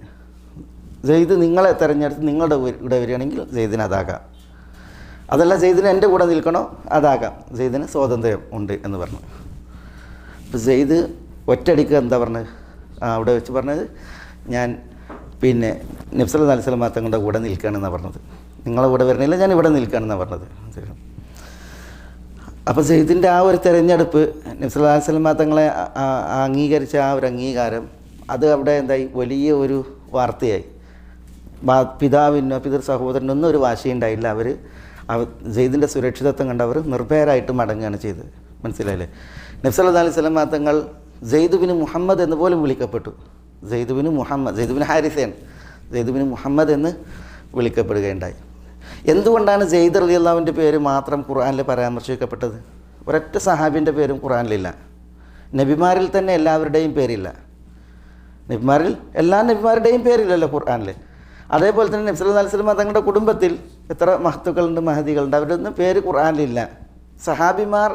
സെയ്ദ് നിങ്ങളെ തിരഞ്ഞെടുത്ത് നിങ്ങളുടെ കൂടെ വരികയാണെങ്കിൽ സെയ്ദിന് അതാകാം, അതല്ല സെയ്ദിന് എൻ്റെ കൂടെ നിൽക്കണോ അതാകാം, സെയ്ദിന് സ്വാതന്ത്ര്യം ഉണ്ട് എന്ന് പറഞ്ഞു. അപ്പോൾ സെയ്ദ് ഒറ്റയടിക്ക് എന്താ പറഞ്ഞത്, അവിടെ വെച്ച് പറഞ്ഞത്, ഞാൻ പിന്നെ നബി സല്ലല്ലാഹു അലൈഹി വസല്ലം തങ്ങളുടെ കൂടെ നിൽക്കുകയാണെന്നാണ് പറഞ്ഞത്. നിങ്ങളെ കൂടെ വരണില്ല, ഞാൻ ഇവിടെ നിൽക്കുകയാണെന്നാണ് പറഞ്ഞത്. അപ്പോൾ സെയ്ദിൻ്റെ ആ ഒരു തിരഞ്ഞെടുപ്പ്, നബി സല്ലല്ലാഹു അലൈഹി വസല്ലം തങ്ങളെ അംഗീകരിച്ച ആ ഒരു അംഗീകാരം, അത് അവിടെ എന്തായി, വലിയ ഒരു വാർത്തയായി. പിതാവിനോ പിതൃ സഹോദരനൊന്നും ഒരു വാശിയുണ്ടായില്ല. അവർ സെയ്ദിൻ്റെ സുരക്ഷിതത്വം കണ്ടവർ നിർഭയരായിട്ട് മടങ്ങുകയാണ് ചെയ്തത്. മനസ്സിലായില്ലേ? നബി സല്ലല്ലാഹു അലൈഹി വസല്ലം തങ്ങൾ സെയ്ദ് ബിൻ മുഹമ്മദ് എന്ന് പോലും വിളിക്കപ്പെട്ടു. സെയ്ദ് ബിൻ ഹാരിസയാണ് സെയ്ദ് ബിൻ മുഹമ്മദ് എന്ന് വിളിക്കപ്പെടുകയുണ്ടായി. എന്തുകൊണ്ടാണ് സെയ്ദ് റളിയല്ലാഹുവിൻ്റെ പേര് മാത്രം ഖുർആനിൽ പരാമർശിക്കപ്പെട്ടത്? ഒരൊറ്റ സഹാബിൻ്റെ പേരും ഖുർആനിലില്ല. നബിമാരിൽ തന്നെ എല്ലാവരുടെയും പേരില്ല. എല്ലാ നബിമാരുടെയും പേരില്ലല്ലോ ഖുർആനിൽ. അതേപോലെ തന്നെ നബി സല്ലല്ലാഹു അലൈഹി വസല്ലം തങ്ങളുടെ കുടുംബത്തിൽ എത്ര മഹത്തുക്കളുണ്ട്, മഹദികളുണ്ട്, അവരൊന്നും പേര് ഖുർആനിലില്ല. സഹാബിമാർ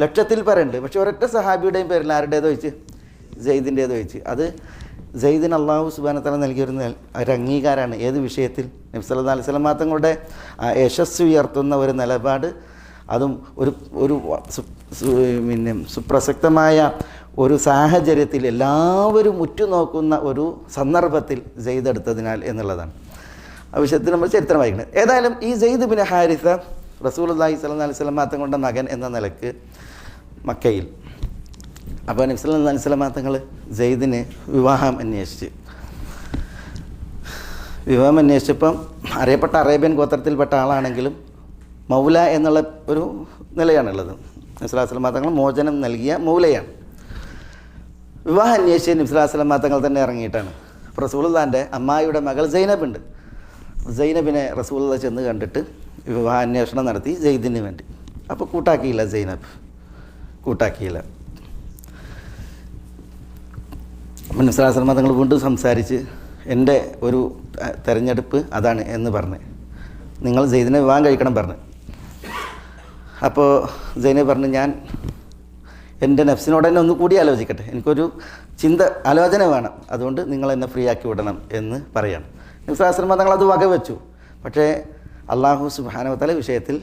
ലക്ഷത്തിൽ പരണ്ട്, പക്ഷെ ഒരൊറ്റ സഹാബിയുടെയും പേരിൽ ആരുടേതോ ചോദിച്ച്, സെയ്ദിൻ്റേതോ ചോദിച്ച്. അത് സെയ്ദിന് അള്ളാഹു സുബ്ഹാനഹു വ തആല നൽകിയൊരു അംഗീകാരമാണ്. ഏത് വിഷയത്തിൽ? നബി സല്ലല്ലാഹു അലൈഹി വസല്ലം തങ്ങളുടെ യശസ്സ് ഉയർത്തുന്ന ഒരു നിലപാട്, അതും ഒരു പിന്നെ സുപ്രസക്തമായ ഒരു സാഹചര്യത്തിൽ എല്ലാവരും ഉറ്റുനോക്കുന്ന ഒരു സന്ദർഭത്തിൽ സെയ്ദ് എടുത്തതിനാൽ എന്നുള്ളതാണ്. ആ വിഷയത്തിൽ നമ്മൾ ചരിത്രം വായിക്കുന്നത്. ഏതായാലും ഈ സെയ്ദ് ബിൻ ഹാരിസ റസൂലുള്ളാഹി സ്വല്ലല്ലാഹു അലൈഹി വസല്ലം തങ്ങളുടെ മകൻ എന്ന നിലക്ക് മക്കയിൽ. അപ്പോൾ നബി സല്ലല്ലാഹു അലൈഹി വസല്ലം തങ്ങൾ സെയ്ദിന് വിവാഹം അന്വേഷിച്ചപ്പം അറിയപ്പെട്ട അറേബ്യൻ ഗോത്രത്തിൽപ്പെട്ട ആളാണെങ്കിലും മൗല എന്നുള്ള ഒരു നിലയാണുള്ളത്. നബി സല്ലല്ലാഹു അലൈഹി വസല്ലം തങ്ങൾ മോചനം നൽകിയ മൗലയാണ്. വിവാഹം അന്വേഷിച്ച് നബി സല്ലല്ലാഹു അലൈഹി വസല്ലം തങ്ങൾ തന്നെ ഇറങ്ങിയിട്ടാണ്. റസൂലുള്ളാഹിൻ്റെ അമ്മായിയുടെ മകൾ സൈനബുണ്ട്. സൈനബിനെ റസൂലുള്ളാഹി ചെന്ന് കണ്ടിട്ട് വിവാഹാന്വേഷണം നടത്തി സെയ്ദിന് വേണ്ടി. അപ്പോൾ കൂട്ടാക്കിയില്ല, സൈനബ് കൂട്ടാക്കിയില്ല. നബി സല്ലല്ലാഹു അലൈഹി വസല്ലം തങ്ങൾ വീണ്ടും സംസാരിച്ച്, എൻ്റെ ഒരു തെരഞ്ഞെടുപ്പ് അതാണ് എന്ന് പറഞ്ഞ്, നിങ്ങൾ സെയ്ദിനെ വിവാഹം കഴിക്കണം പറഞ്ഞ്. അപ്പോൾ സൈനബ് പറഞ്ഞു, ഞാൻ എൻ്റെ നഫ്സിനോട് തന്നെ ഒന്ന് കൂടി ആലോചിക്കട്ടെ, എനിക്കൊരു ആലോചന വേണം, അതുകൊണ്ട് നിങ്ങൾ എന്നെ ഫ്രീ ആക്കി വിടണം എന്ന് പറയാണ്. നബി സല്ലല്ലാഹു അലൈഹി വസല്ലം തങ്ങൾ അത് വകവെച്ചു. പക്ഷേ അല്ലാഹു സുബ്ഹാനഹു വ തആല വിഷയത്തിൽ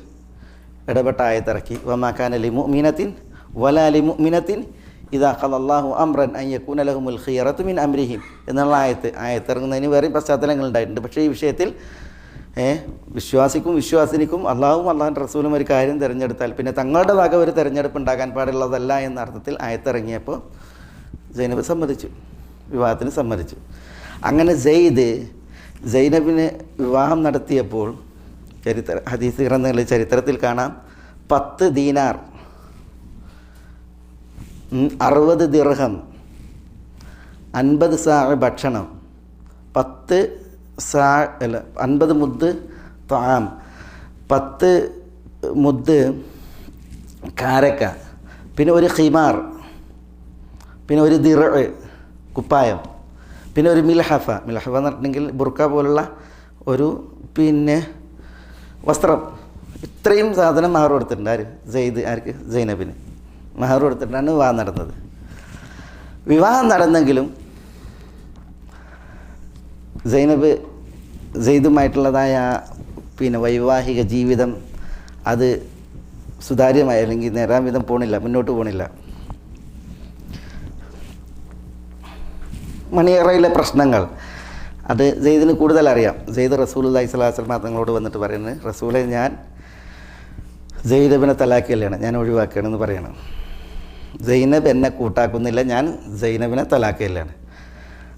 ഇടപെട്ട ആയത്തിറക്കി, വമാ കാന ലിമുഅ്മിനത്തിൻ വലാ ലിമുഅ്മിനത്തിൻ ഇദാ ഖദല്ലാഹു അംറൻ അൻ യകൂന ലഹുമുൽ ഖിയറത്തു മിൻ അംരിഹിം എന്നുള്ള ആയത്തിറങ്ങുന്നതിന് വേറെയും പശ്ചാത്തലങ്ങൾ ഉണ്ടായിട്ടുണ്ട്. പക്ഷേ ഈ വിഷയത്തിൽ വിശ്വാസിനിക്കും അള്ളാഹും അള്ളാഹുവിൻ്റെ റസൂലും ഒരു കാര്യം തിരഞ്ഞെടുത്താൽ പിന്നെ തങ്ങളുടെ വക ഒരു തിരഞ്ഞെടുപ്പ് ഉണ്ടാകാൻ പാടുള്ളതല്ല എന്ന അർത്ഥത്തിൽ ആയത്തിറങ്ങിയപ്പോൾ സൈനബ് സമ്മതിച്ചു, വിവാഹത്തിന് സമ്മതിച്ചു. അങ്ങനെ സൈനബിന് വിവാഹം നടത്തിയപ്പോൾ ഹദീസ് ഗ്രന്ഥങ്ങളിൽ ചരിത്രത്തിൽ കാണാം, 10 ദീനാർ, 60 ദിർഹം, 50 സാ ഭക്ഷണം, 50 മുദ്ദ് ത്വാം, 10 മുദ്ദ് കാരക്ക, പിന്നെ ഒരു ഖിമാർ, പിന്നെ ഒരു ദിർ കുപ്പായം, പിന്നെ ഒരു മിൽഹഫ എന്ന് പറഞ്ഞിട്ടുണ്ടെങ്കിൽ ബുർക്ക പോലുള്ള ഒരു പിന്നെ വസ്ത്രം. ഇത്രയും സാധനം മഹർ കൊടുത്തിട്ടുണ്ട്. ആർക്ക്? സൈനബിന് മഹർ കൊടുത്തിട്ടാണ് വിവാഹം നടന്നത്. വിവാഹം നടന്നെങ്കിലും സെയ്ദുമായിട്ടുള്ളതായ പിന്നെ വൈവാഹിക ജീവിതം അത് സുതാര്യമായി അല്ലെങ്കിൽ നേരാവിധം പോണില്ല, മുന്നോട്ട് പോണില്ല. മണിയറയിലെ പ്രശ്നങ്ങൾ അത് സെയ്ദിന് കൂടുതൽ അറിയാം. സെയ്ദ് റസൂലുള്ളാഹി സ്വല്ലല്ലാഹു അലൈഹി വസല്ലം തങ്ങളോട് വന്നിട്ട് പറയുന്നത്, റസൂലെ ഞാൻ സൈനബിനെ തലാക്കിയല്ലാണ്, ഞാൻ ഒഴിവാക്കുകയാണെന്ന് പറയണം. സൈനബ് എന്നെ കൂട്ടാക്കുന്നില്ല, ഞാൻ സൈനബിനെ തലാക്കിയല്ലാണ്.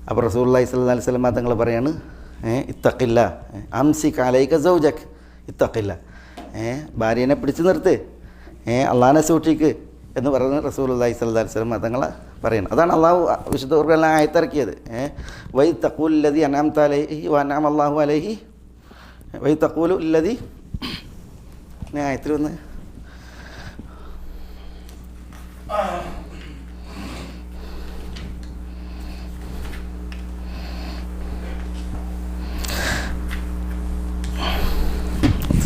അപ്പോൾ റസൂലുള്ളാഹി സ്വല്ലല്ലാഹു അലൈഹി വസല്ലം തങ്ങൾ പറയാണ്, ഇത്തഖില്ല അംസിക് അലൈക സൗജക്, ഇത്തഖില്ല, ഭാര്യനെ പിടിച്ചു നിർത്ത്, അള്ളാഹിനെ സൂക്ഷിക്ക് എന്ന് പറയുന്നത് റസൂലുള്ളാഹി സ്വല്ലല്ലാഹു അലൈഹി വസല്ലം തങ്ങൾ പറയണം. അതാണ് അള്ളാഹു വിശുദ്ധ ഖുർആനിൽ ആയത്തിറക്കിയത്. വൈ തഖൂലു ലദി അൻഅംത അലൈഹി വഅൻഅമ അല്ലാഹു അലൈഹി വൈ തഖൂലു ലദി ആയത്തിൽ വന്ന്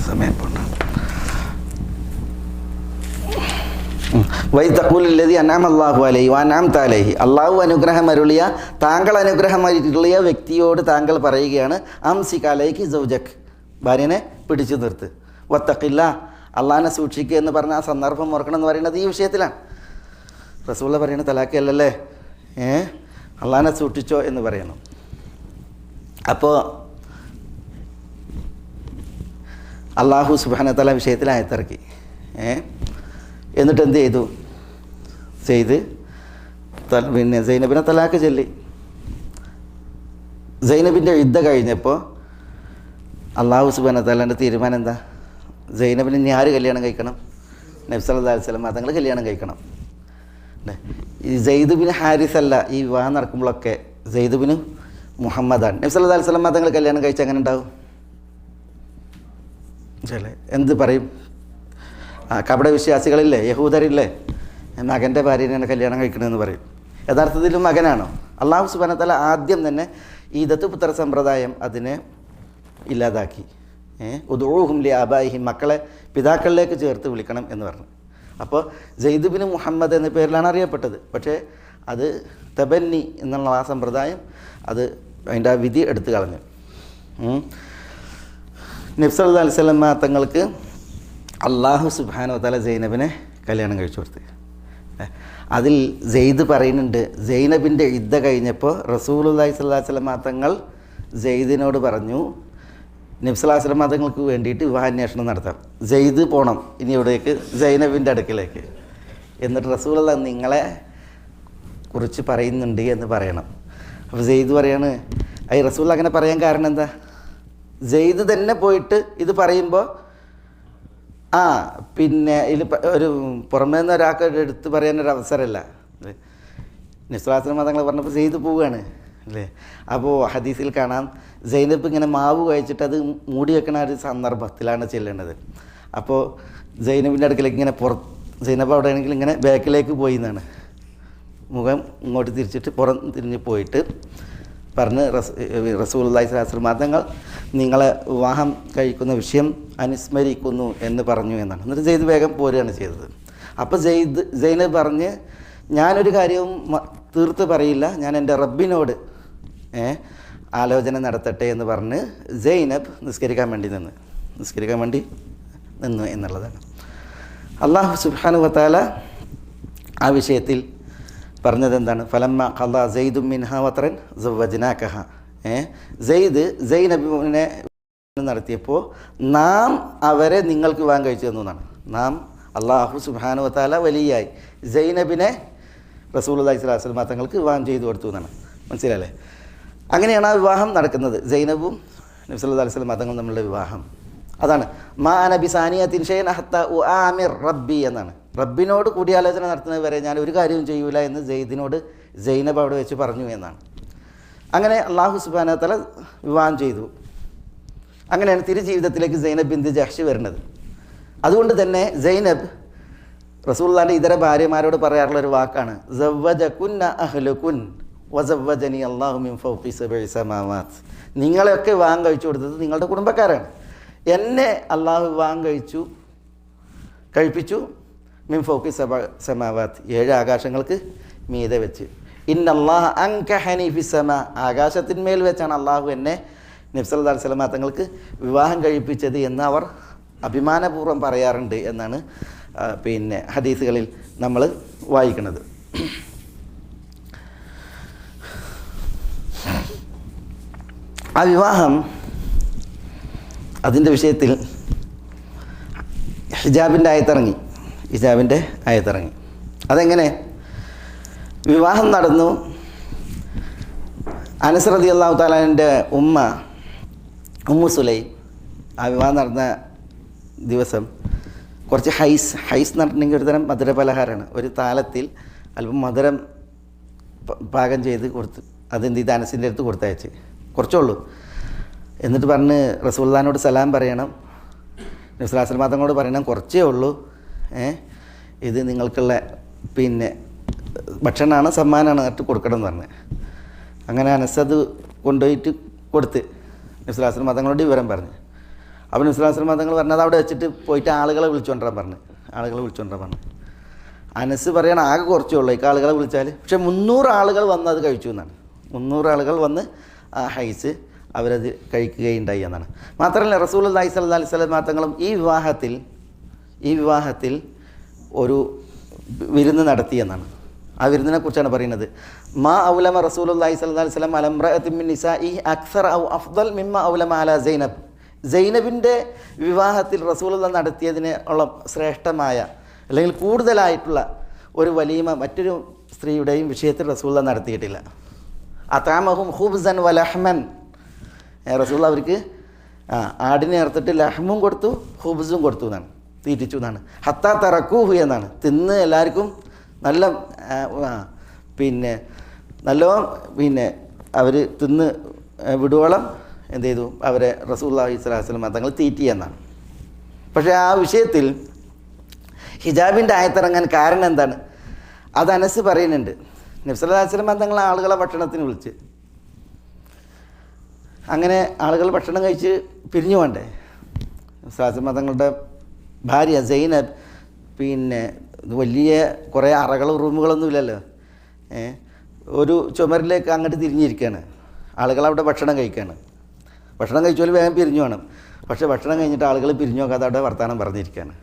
സമയം പോണ്ട. വൈ തഖൂലുല്ലദി അൻഅമ അല്ലാഹു അലൈഹി വഅൻഅംത അലൈഹി, അള്ളാഹു അനുഗ്രഹം അരുളിയ താങ്കൾ അനുഗ്രഹം അരുളിയ വ്യക്തിയോട് താങ്കൾ പറയുകയാണ്, അംസിക് അലൈകി സൗജക്, ഭാര്യനെ പിടിച്ചു നിർത്ത്. വത്തഖില്ല, അള്ളാഹിനെ സൂക്ഷിക്കുക എന്ന് പറഞ്ഞ ആ സന്ദർഭം ഓർക്കണം എന്ന് പറയുന്നത് ഈ വിഷയത്തിലാണ്. റസൂലുള്ള പറയുന്നത് തലാഖല്ലല്ലേ, അള്ളാഹിനെ സൂക്ഷിച്ചോ എന്ന് പറയണം. അപ്പോൾ അള്ളാഹു സുബ്ഹാനഹു വ തആല വിഷയത്തിൽ ആയത്തിറക്കി. എന്നിട്ട് എന്ത് ചെയ്തു? പിന്നെ സൈനബിനെ തലാഖ് ചൊല്ലി. സൈനബിൻ്റെ യുദ്ധ കഴിഞ്ഞപ്പോൾ അള്ളാഹു സുബ്ഹാനഹു വ തആലയുടെ തീരുമാനം എന്താ? സൈനബിന് ഇനി ആര് കല്യാണം കഴിക്കണം? നബി സല്ലല്ലാഹു അലൈഹി വസല്ലം തങ്ങൾ കല്യാണം കഴിക്കണം. ഈ സെയ്ദ് ബിൻ ഹാരിസ് അല്ല ഈ വിവാഹം നടക്കുമ്പോഴൊക്കെ സെയ്ദ് ബിൻ മുഹമ്മദാണ്. നബി സല്ലല്ലാഹു അലൈഹി വസല്ലം തങ്ങൾ കല്യാണം കഴിച്ച് അങ്ങനെ ഉണ്ടാവും? എന്ത് പറയും? കപട വിശ്വാസികളില്ലേ, യഹൂദരില്ലേ, മകൻ്റെ ഭാര്യനെയാണ് കല്യാണം കഴിക്കണമെന്ന് പറയും. യഥാർത്ഥത്തിൽ മകനാണോ? അള്ളാഹു സുബ്ഹാനഹു വ തആല ആദ്യം തന്നെ ഈ ദത്തുപുത്ര സമ്പ്രദായം അതിനെ ഇല്ലാതാക്കി. ഉദൂഹും ലി ആബായിഹിം, മക്കളെ പിതാക്കളിലേക്ക് ചേർത്ത് വിളിക്കണം എന്ന് പറഞ്ഞു. അപ്പോൾ സെയ്ദ് ബിൻ മുഹമ്മദ് എന്ന പേരിലാണ് അറിയപ്പെട്ടത്. പക്ഷേ അത് തബന്നി എന്നുള്ള ആ സമ്പ്രദായം അത് അതിൻ്റെ ആ വിധി എടുത്തു കളഞ്ഞു. നബി സല്ലല്ലാഹു അലൈഹി വസല്ലം തങ്ങൾക്ക് അള്ളാഹു സുബ്ഹാനഹു വ തആല സൈനബിനെ കല്യാണം കഴിച്ചു കൊടുത്ത്. അതിൽ സെയ്ദ് പറയുന്നുണ്ട്, സൈനബിൻ്റെ ഇദ്ദ കഴിഞ്ഞപ്പോൾ റസൂലുള്ളാഹി സ്വല്ലല്ലാഹു അലൈഹി വസല്ലം തങ്ങൾ സെയ്ദിനോട് പറഞ്ഞു, നബി സല്ലല്ലാഹു അലൈഹി വസല്ലം തങ്ങൾക്ക് വേണ്ടിയിട്ട് വിവാഹാന്വേഷണം നടത്താം, സെയ്ദ് പോകണം ഇനി ഇവിടേക്ക് സൈനബിൻ്റെ അടുക്കിലേക്ക്. എന്നിട്ട് റസൂലുള്ള നിങ്ങളെ കുറിച്ച് പറയുന്നുണ്ട് എന്ന് പറയണം. അപ്പോൾ സെയ്ദ് പറയാണ്, റസൂൽ അങ്ങനെ പറയാൻ കാരണം എന്താ? സെയ്ദ് തന്നെ പോയിട്ട് ഇത് പറയുമ്പോൾ പിന്നെ ഇതിൽ ഒരു പുറമേ നിന്ന് ഒരാൾക്ക് എടുത്ത് പറയാനൊരു അവസരമല്ല. നിസ്ലാസ്ലം മതങ്ങൾ പറഞ്ഞപ്പോൾ സെയ്ദ് പോവുകയാണ് അല്ലേ. അപ്പോൾ ഹദീസിൽ കാണാം, സൈനബ് ഇങ്ങനെ മാവ് കഴിച്ചിട്ട് അത് മൂടി വെക്കണ ഒരു സന്ദർഭത്തിലാണ് ചെല്ലേണ്ടത്. അപ്പോൾ സൈനബിൻ്റെ അടുക്കലേക്ക് ഇങ്ങനെ സൈനബ് അവിടെ ആണെങ്കിൽ ഇങ്ങനെ ബാക്കിലേക്ക് പോയി എന്നാണ്, മുഖം ഇങ്ങോട്ട് തിരിച്ചിട്ട് പുറം തിരിഞ്ഞ് പോയിട്ട് പറഞ്ഞ് റസൂലുള്ളാഹി സ്വല്ലല്ലാഹു അലൈഹി വസല്ലം തങ്ങൾ നിങ്ങളെ വിവാഹം കഴിക്കുന്ന വിഷയം അനുസ്മരിക്കുന്നു എന്ന് പറഞ്ഞു എന്നാണ്. എന്നിട്ട് സെയ്ദ് വേഗം പോരുകയാണ് ചെയ്തത്. അപ്പോൾ സൈനബ് പറഞ്ഞ്, ഞാനൊരു കാര്യവും തീർത്ത് പറയില്ല, ഞാൻ എൻ്റെ റബ്ബിനോട് ആലോചന നടത്തട്ടെ എന്ന് പറഞ്ഞ് സൈനബ് നിസ്കരിക്കാൻ വേണ്ടി നിന്നു എന്നുള്ളതാണ്. അല്ലാഹു സുബ്ഹാനഹു വ തആല ആ വിഷയത്തിൽ പറഞ്ഞത് എന്താണ്? ഫലമ്മ ഖളാ സൈദും മിൻഹാ വത്റൻ സവ്വജ്നാകഹ, സൈനബിനെ നടത്തിയപ്പോൾ നാം അവരെ നിങ്ങൾക്ക് വിവാഹം കഴിച്ചു തന്നു എന്നാണ്. നാം അല്ലാഹു സുബ്ഹാനഹു വ തആല വലിയായി സൈനബിനെ റസൂലുള്ളാഹി സ്വല്ലല്ലാഹു അലൈഹി വസല്ലം തങ്ങൾക്ക് വിവാഹം ചെയ്തു കൊടുത്തു എന്നാണ്. മനസ്സിലല്ലേ? അങ്ങനെയാണ് ആ വിവാഹം നടക്കുന്നത്. സൈനബും നബി സല്ലല്ലാഹു അലൈഹി വസല്ലം തങ്ങളും തമ്മിലുള്ള വിവാഹം. അതാണ് മാ നബി സാനിയത്തിൻ ഷൈഅൻ ഹത്താ ഉആമിർ റബ്ബി എന്നാണ്. റബ്ബിനോട് കൂടിയാലോചന നടത്തുന്നത് വരെ ഞാൻ ഒരു കാര്യവും ചെയ്യൂല എന്ന് സെയ്ദിനോട് സൈനബ് അവിടെ വെച്ച് പറഞ്ഞു എന്നാണ്. അങ്ങനെ അല്ലാഹു സുബ്ഹാനഹു വ തആല വിവാഹം ചെയ്തു. അങ്ങനെയാണ് തിരുജീവിതത്തിലേക്ക് സൈനബ് ബിൻത് ജഹ്ഷ് വരുന്നത്. അതുകൊണ്ട് തന്നെ സൈനബ് റസൂലുള്ളാഹിൻ്റെ ഇതര ഭാര്യമാരോട് പറയാറുള്ളൊരു വാക്കാണ്, സവ്വജകുന്ന അഹ്ലുകുൻ വസവ്വജനി അല്ലാഹു മിൻ ഫൗഖി സബഇ സമാവാത്ത്. നിങ്ങളെയൊക്കെ വിവാഹം കഴിച്ചു കൊടുത്തത് നിങ്ങളുടെ കുടുംബക്കാരാണ്, എന്നെ അള്ളാഹു വിവാഹം കഴിപ്പിച്ചു മിൻ ഫൗഖി സമാവാത്ത്, 7 ആകാശങ്ങൾക്ക് മീതെ വെച്ച്. ഇന്നല്ലാഹ അൻകഹനി ഫിസ്സമാ, ആകാശത്തിന്മേൽ വെച്ചാണ് അള്ളാഹു എന്നെ നബി സല്ലല്ലാഹു അലൈഹി വസല്ലം തങ്ങൾക്ക് വിവാഹം കഴിപ്പിച്ചത് എന്ന് അവർ അഭിമാനപൂർവ്വം പറയാറുണ്ട് എന്നാണ് പിന്നെ ഹദീസുകളിൽ നമ്മൾ വായിക്കുന്നത്. ആ വിവാഹം, അതിൻ്റെ വിഷയത്തിൽ ഹിജാബിൻ്റെ ആയത്തിറങ്ങി. അതെങ്ങനെ? വിവാഹം നടന്നു. അനസ് റളിയല്ലാഹു തആലാന്റെ ഉമ്മു സുലൈം, ആ വിവാഹം നടന്ന ദിവസം കുറച്ച് ഹൈസ് എന്ന് പറഞ്ഞിട്ടുണ്ടെങ്കിൽ ഒരു തരം മധുരപലഹാരമാണ്. ഒരു താലത്തിൽ അല്പം മധുരം പാകം ചെയ്ത് കൊടുത്ത് അതെന്ത് ചെയ്ത് അനസിൻ്റെ അടുത്ത് കൊടുത്തയച്ച്, കുറച്ചേ ഉള്ളൂ. എന്നിട്ട് പറഞ്ഞ് റസൂലുള്ളാഹിനോട് സലാം പറയണം, നബി സല്ലല്ലാഹു അലൈഹി വസല്ലം തങ്ങളോട് പറയണം കുറച്ചേ ഉള്ളൂ, ഇത് നിങ്ങൾക്കുള്ള പിന്നെ ഭക്ഷണമാണ്, സമ്മാനമാണ്, എന്നിട്ട് കൊടുക്കണം എന്ന് പറഞ്ഞ്. അങ്ങനെ അനസ് അത് കൊണ്ടുപോയിട്ട് കൊടുത്ത് നബി സല്ലല്ലാഹു അലൈഹി വസല്ലം തങ്ങളോട് വിവരം പറഞ്ഞു. അപ്പോൾ നബി സല്ലല്ലാഹു അലൈഹി വസല്ലം തങ്ങൾ പറഞ്ഞത് അവിടെ വെച്ചിട്ട് പോയിട്ട് ആളുകളെ വിളിച്ചുകൊണ്ടിരാൻ പറഞ്ഞു. അനസ് പറയണം ആകെ കുറച്ചേ ഉള്ളൂ ഈ ആളുകളെ വിളിച്ചാൽ. പക്ഷേ 300 ആളുകൾ വന്ന് അത് കഴിച്ചു എന്നാണ്. 300 ആളുകൾ വന്ന് ആ ഹൈസ് അവരത് കഴിക്കുകയുണ്ടായി എന്നാണ്. മാത്രമല്ല റസൂലുള്ളാഹി സ്വല്ലല്ലാഹു അലൈഹി വസല്ലം തങ്ങളും ഈ വിവാഹത്തിൽ ഒരു വിരുന്ന് നടത്തി എന്നാണ്. ആ വിരുന്നിനെ കുറിച്ചാണ് പറയുന്നത്. മാ ഔലമ റസൂലുള്ളാഹി സ്വല്ലല്ലാഹു അലൈഹി വസല്ലം അല ഇംറഅത്തിൻ മിൻ നിസാഇഹി അക്സർ ഔ അഫ്ദൽ മിമ്മ ഔലമ അല സൈനബിൻ്റെ വിവാഹത്തിൽ റസൂലുള്ളാഹി നടത്തിയതിനെ ഉള്ള ശ്രേഷ്ഠമായ അല്ലെങ്കിൽ കൂടുതലായിട്ടുള്ള ഒരു വലീമ മറ്റൊരു സ്ത്രീയുടെയും വിഷയത്തിൽ റസൂലുള്ളാഹി നടത്തിയിട്ടില്ല. അതാമഹും ഖുബ്സൻ വലഹ്മൻ, റസൂലുള്ളാഹി അവർക്ക് ആടിനെ അറുത്തിട്ട് ലഹ്മും കൊടുത്തു ഖുബ്സും കൊടുത്തു എന്നാണ്, തീറ്റിച്ചു എന്നാണ്. ഹത്താ തറക്കൂഹു എന്നാണ്, തിന്ന് എല്ലാവർക്കും നല്ല പിന്നെ അവർ തിന്ന് വിടുവോളം എന്ത് ചെയ്തു അവരെ റസൂലുള്ളാഹി സ്വല്ലല്ലാഹു അലൈഹി വസല്ലം തങ്ങൾ തീറ്റി എന്നാണ്. പക്ഷേ ആ വിഷയത്തിൽ ഹിജാബിൻ്റെ ആയത്തിറങ്ങാൻ കാരണം എന്താണ്? അത് അനസ് പറയുന്നുണ്ട്. നബി സല്ലല്ലാഹു അലൈഹി വസല്ലം തങ്ങൾ ആളുകളെ ഭക്ഷണത്തിന് വിളിച്ച്, അങ്ങനെ ആളുകൾ ഭക്ഷണം കഴിച്ച് പിരിഞ്ഞു വേണ്ടേ. സല്ലല്ലാഹു തങ്ങളുടെ ഭാര്യ സൈനബ് പിന്നെ വലിയ കുറേ അറകളും റൂമുകളൊന്നും ഇല്ലല്ലോ, ഒരു ചുമരിലേക്ക് അങ്ങോട്ട് തിരിഞ്ഞിരിക്കുകയാണ്. ആളുകൾ അവിടെ ഭക്ഷണം കഴിക്കുകയാണ്. ഭക്ഷണം കഴിച്ചാൽ വേഗം പിരിഞ്ഞു വേണം. പക്ഷേ ഭക്ഷണം കഴിഞ്ഞിട്ട് ആളുകൾ പിരിഞ്ഞു നോക്കാതെ അവിടെ വർത്തമാനം പറഞ്ഞിരിക്കുകയാണ്.